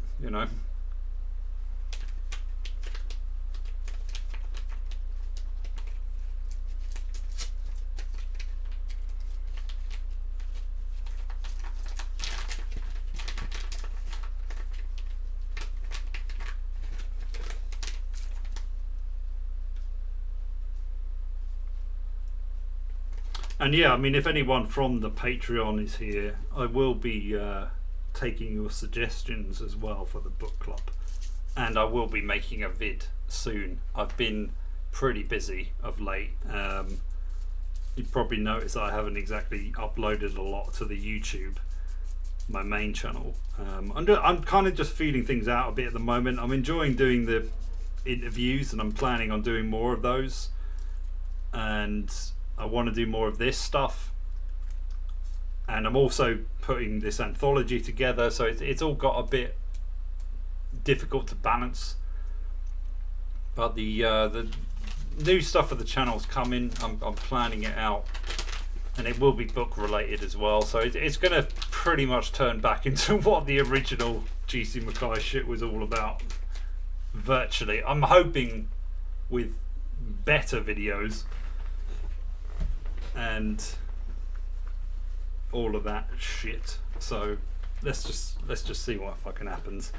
And yeah, I mean, if anyone from the Patreon is here, I will be taking your suggestions as well for the book club, and I will be making a vid soon. I've been pretty busy of late. You probably noticed I haven't exactly uploaded a lot to the YouTube, my main channel. I'm kind of just feeling things out a bit at the moment. I'm enjoying doing the interviews, and I'm planning on doing more of those, and I want to do more of this stuff, and I'm also putting this anthology together, so it's all got a bit difficult to balance. But the new stuff for the channel's coming. I'm planning it out, and it will be book related as well, so it's going to pretty much turn back into what the original GC McKay shit was all about, virtually. I'm hoping with better videos and all of that shit. So let's just see what fucking happens.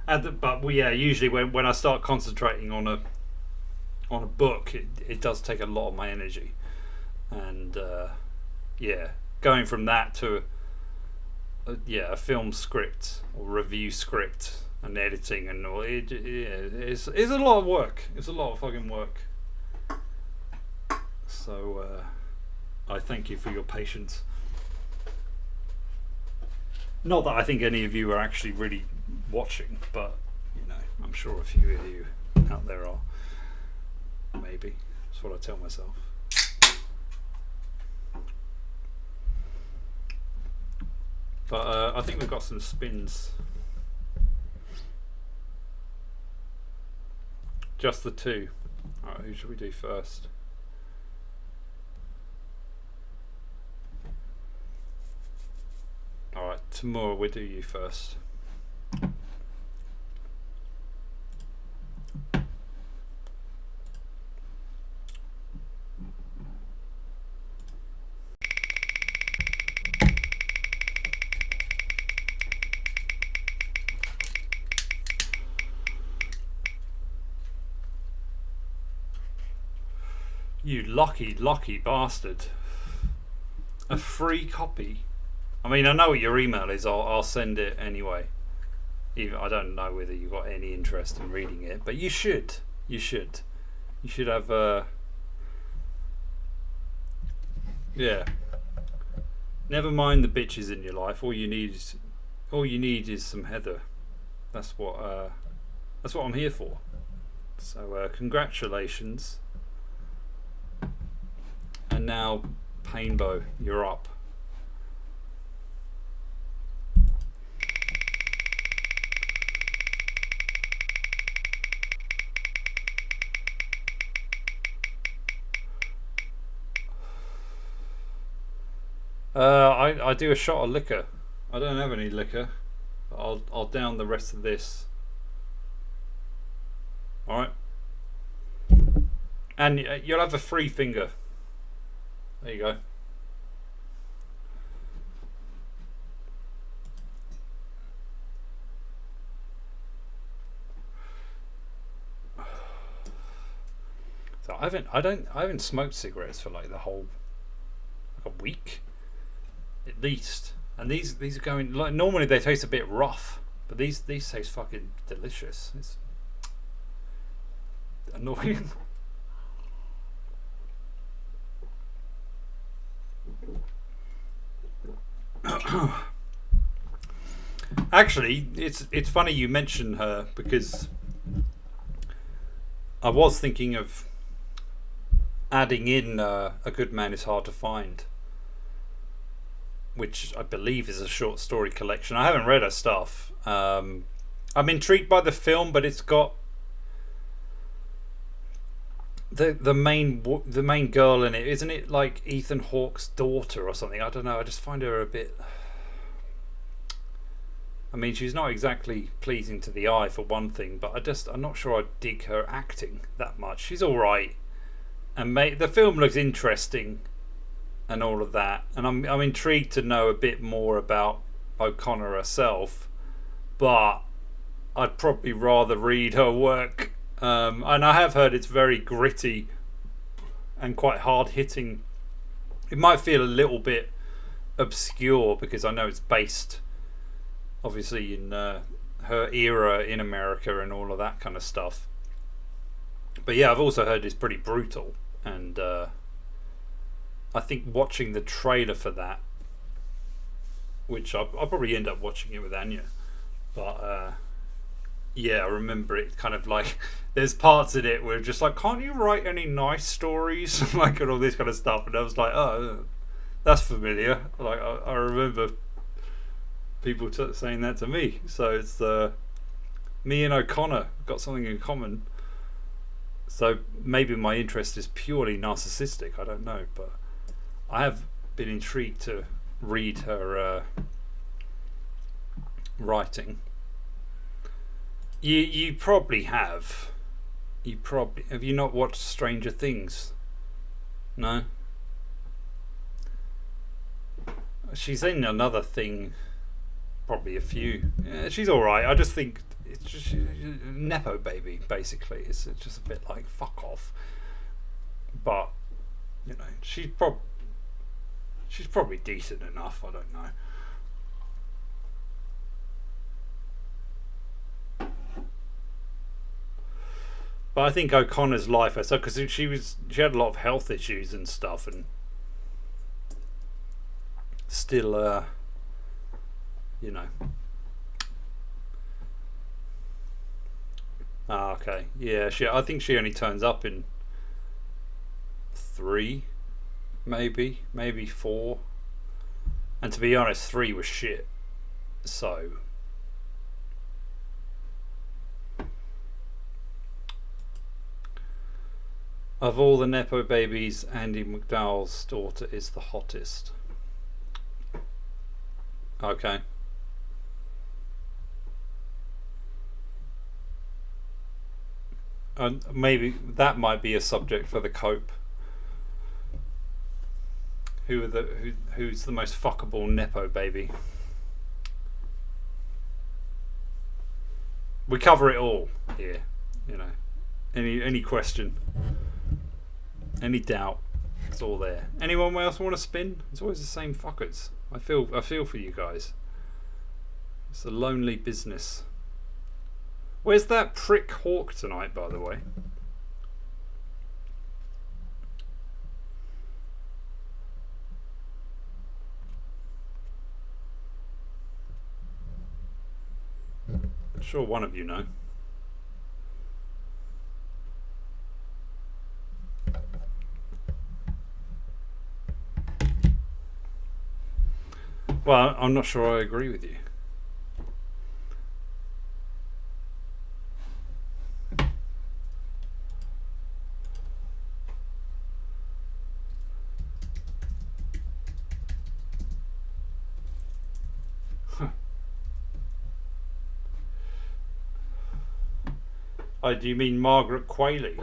But usually when I start concentrating on a book, it does take a lot of my energy, and going from that to a film script or review script and editing and all, it's a lot of work. It's a lot of fucking work. So I thank you for your patience. Not that I think any of you are actually really watching, but I'm sure a few of you out there are. Maybe that's what I tell myself. But I think we've got some spins. Just the two. Alright, who should we do first? Alright, tomorrow we'll do you first. You lucky bastard. A free copy. I mean, I know what your email is. I'll send it anyway. I don't know whether you've got any interest in reading it, but you should. You should have never mind the bitches in your life. All you need is some heather. That's what I'm here for. So congratulations. And now, Painbow, you're up. I do a shot of liquor I don't have any liquor. I'll down the rest of this. All right. And you'll have a free finger. There you go. So I haven't smoked cigarettes for like the whole like a week at least. And these are going like normally they taste a bit rough, but these taste fucking delicious. It's annoying. Actually, it's funny you mention her because I was thinking of adding in A Good Man Is Hard to Find, which I believe is a short story collection. I haven't read her stuff. I'm intrigued by the film, but it's got the main girl in it. Isn't it like Ethan Hawke's daughter or something? I don't know. I just find her a bit. I mean, she's not exactly pleasing to the eye for one thing, but I'm not sure I dig her acting that much. She's all right, and the film looks interesting, and all of that. And I'm intrigued to know a bit more about O'Connor herself, but I'd probably rather read her work. And I have heard it's very gritty and quite hard hitting. It might feel a little bit obscure because I know it's based obviously in her era in America and all of that kind of stuff. But yeah, I've also heard it's pretty brutal, and I think watching the trailer for that, which I'll probably end up watching it with Anya, but yeah, I remember it kind of like there's parts in it where just like, can't you write any nice stories like, and all this kind of stuff, and I was like, oh, that's familiar. Like I remember people saying that to me. So it's me and O'Connor got something in common. So maybe my interest is purely narcissistic, I don't know, but I have been intrigued to read her writing. You probably have. Have you not watched Stranger Things? No? She's in another thing, probably a few. Yeah, she's alright. I just think it's just Nepo baby, basically. It's just a bit like, fuck off. But, you know, she's probably decent enough, I don't know. But I think O'Connor's life, because she had a lot of health issues and stuff, and still, you know. Ah, okay, yeah. I think she only turns up in 3, maybe 4. And to be honest, 3 was shit. So. Of all the Nepo babies, Andy McDowell's daughter is the hottest. Okay. And maybe that might be a subject for the Cope. Who's the most fuckable Nepo baby? We cover it all here, you know. Any question, any doubt, it's all there. Anyone else want to spin? It's always the same fuckers. I feel for you guys. It's a lonely business. Where's that prick hawk tonight, by the way? I'm sure one of you know. Well, I'm not sure I agree with you. Do you mean Margaret Qualley?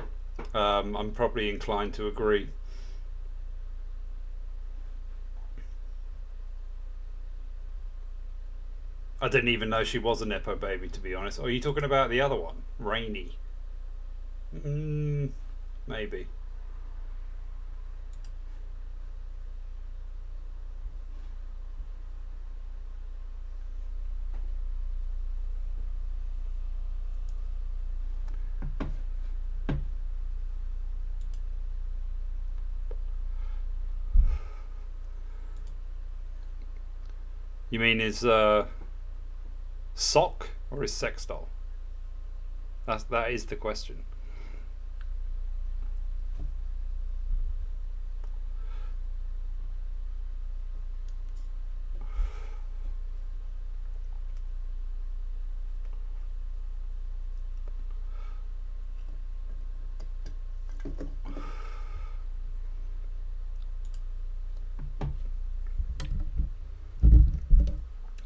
I'm probably inclined to agree. I didn't even know she was a Nepo baby, to be honest. Or are you talking about the other one? Rainy? Maybe. You mean his sock or his sex doll? That is the question.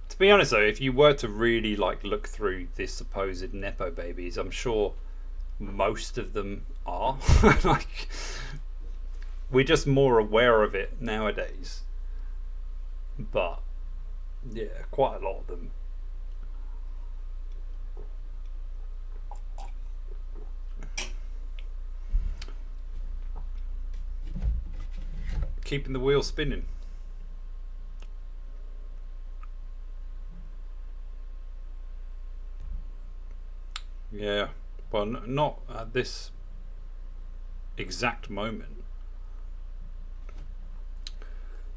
To be honest though, if you were to really like look through this supposed Nepo babies, I'm sure most of them are. Like, we're just more aware of it nowadays. But yeah, quite a lot of them. Keeping the wheel spinning. Yeah, well, not at this exact moment.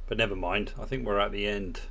But never mind, I think we're at the end.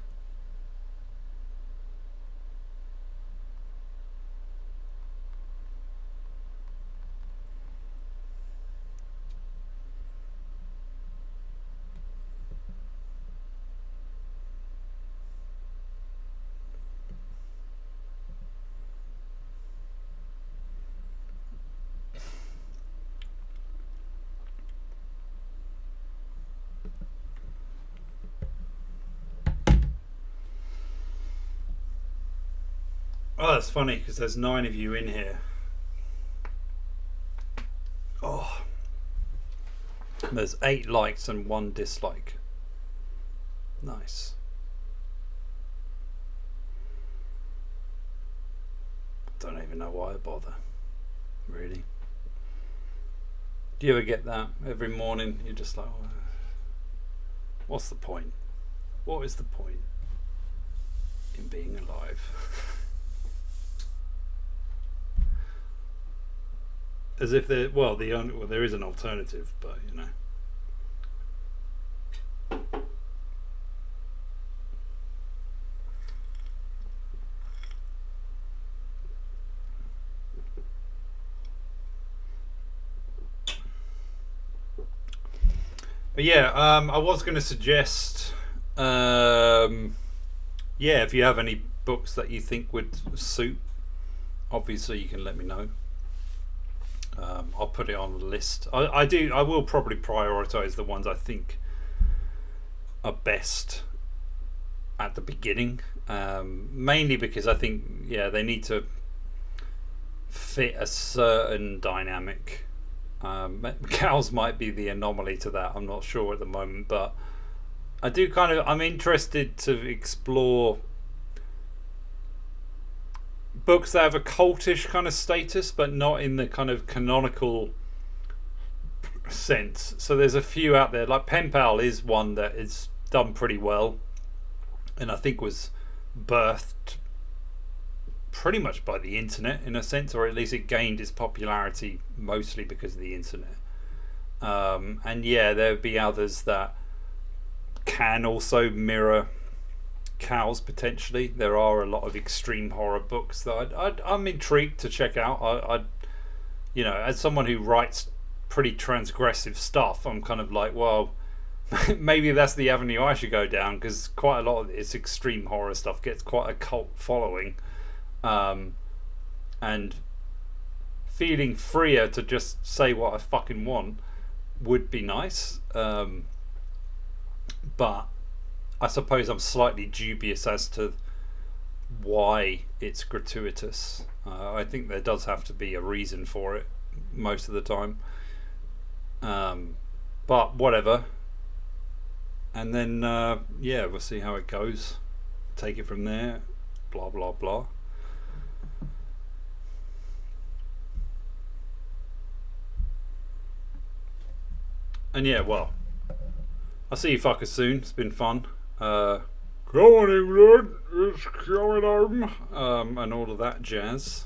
Oh, that's funny because there's 9 of you in here. Oh, there's 8 likes and 1 dislike. Nice. Don't even know why I bother. Really. Do you ever get that every morning? You're just like, oh, what's the point? What is the point in being alive? As if there, well, there is an alternative, but you know. But yeah, I was going to suggest, yeah, if you have any books that you think would suit, obviously you can let me know. I'll put it on the list. I will probably prioritize the ones I think are best at the beginning, mainly because I think, yeah, they need to fit a certain dynamic. Cows might be the anomaly to that. I'm not sure at the moment, but I'm interested to explore books that have a cultish kind of status, but not in the kind of canonical sense. So there's a few out there, like Pen Pal is one that is done pretty well, and I think was birthed pretty much by the internet in a sense, or at least it gained its popularity mostly because of the internet. And yeah, there would be others that can also mirror cows potentially. There are a lot of extreme horror books that I'm intrigued to check out. I you know, as someone who writes pretty transgressive stuff, I'm kind of like, well, maybe that's the avenue I should go down, because quite a lot of this extreme horror stuff gets quite a cult following, and feeling freer to just say what I fucking want would be nice, but I suppose I'm slightly dubious as to why it's gratuitous. I think there does have to be a reason for it most of the time. But whatever. And then, yeah, we'll see how it goes. Take it from there. Blah, blah, blah. And yeah, well, I'll see you fuckers soon. It's been fun. Go on, England. It's going home. And all of that jazz.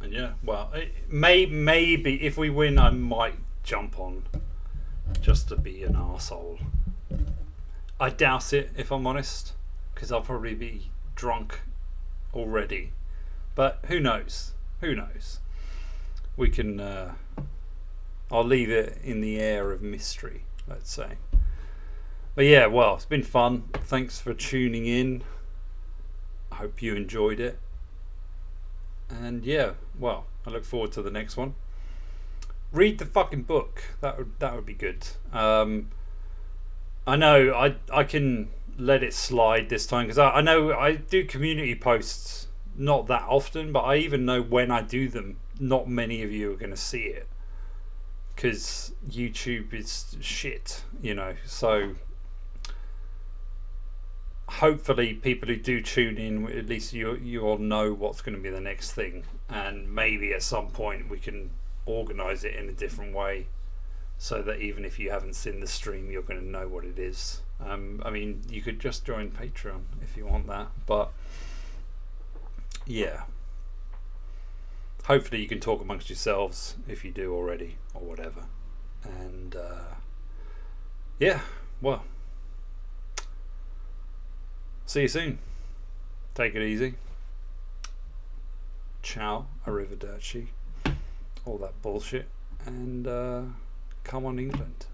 And yeah, well, maybe if we win, I might jump on just to be an arsehole. I doubt it, if I'm honest, because I'll probably be drunk already. But who knows? Who knows? We can. I'll leave it in the air of mystery, let's say. But yeah, well, it's been fun. Thanks for tuning in. I hope you enjoyed it. And yeah, well, I look forward to the next one. Read the fucking book. That would be good. I know I can let it slide this time because I know I do community posts not that often, but I even know when I do them, not many of you are going to see it because YouTube is shit, you know. So hopefully people who do tune in, at least you all know what's going to be the next thing, and maybe at some point we can organize it in a different way so that even if you haven't seen the stream, you're going to know what it is. I mean, you could just join Patreon if you want that, but yeah, hopefully you can talk amongst yourselves if you do already or whatever. And yeah, well, see you soon. Take it easy. Ciao, arrivederci, all that bullshit, and come on, England.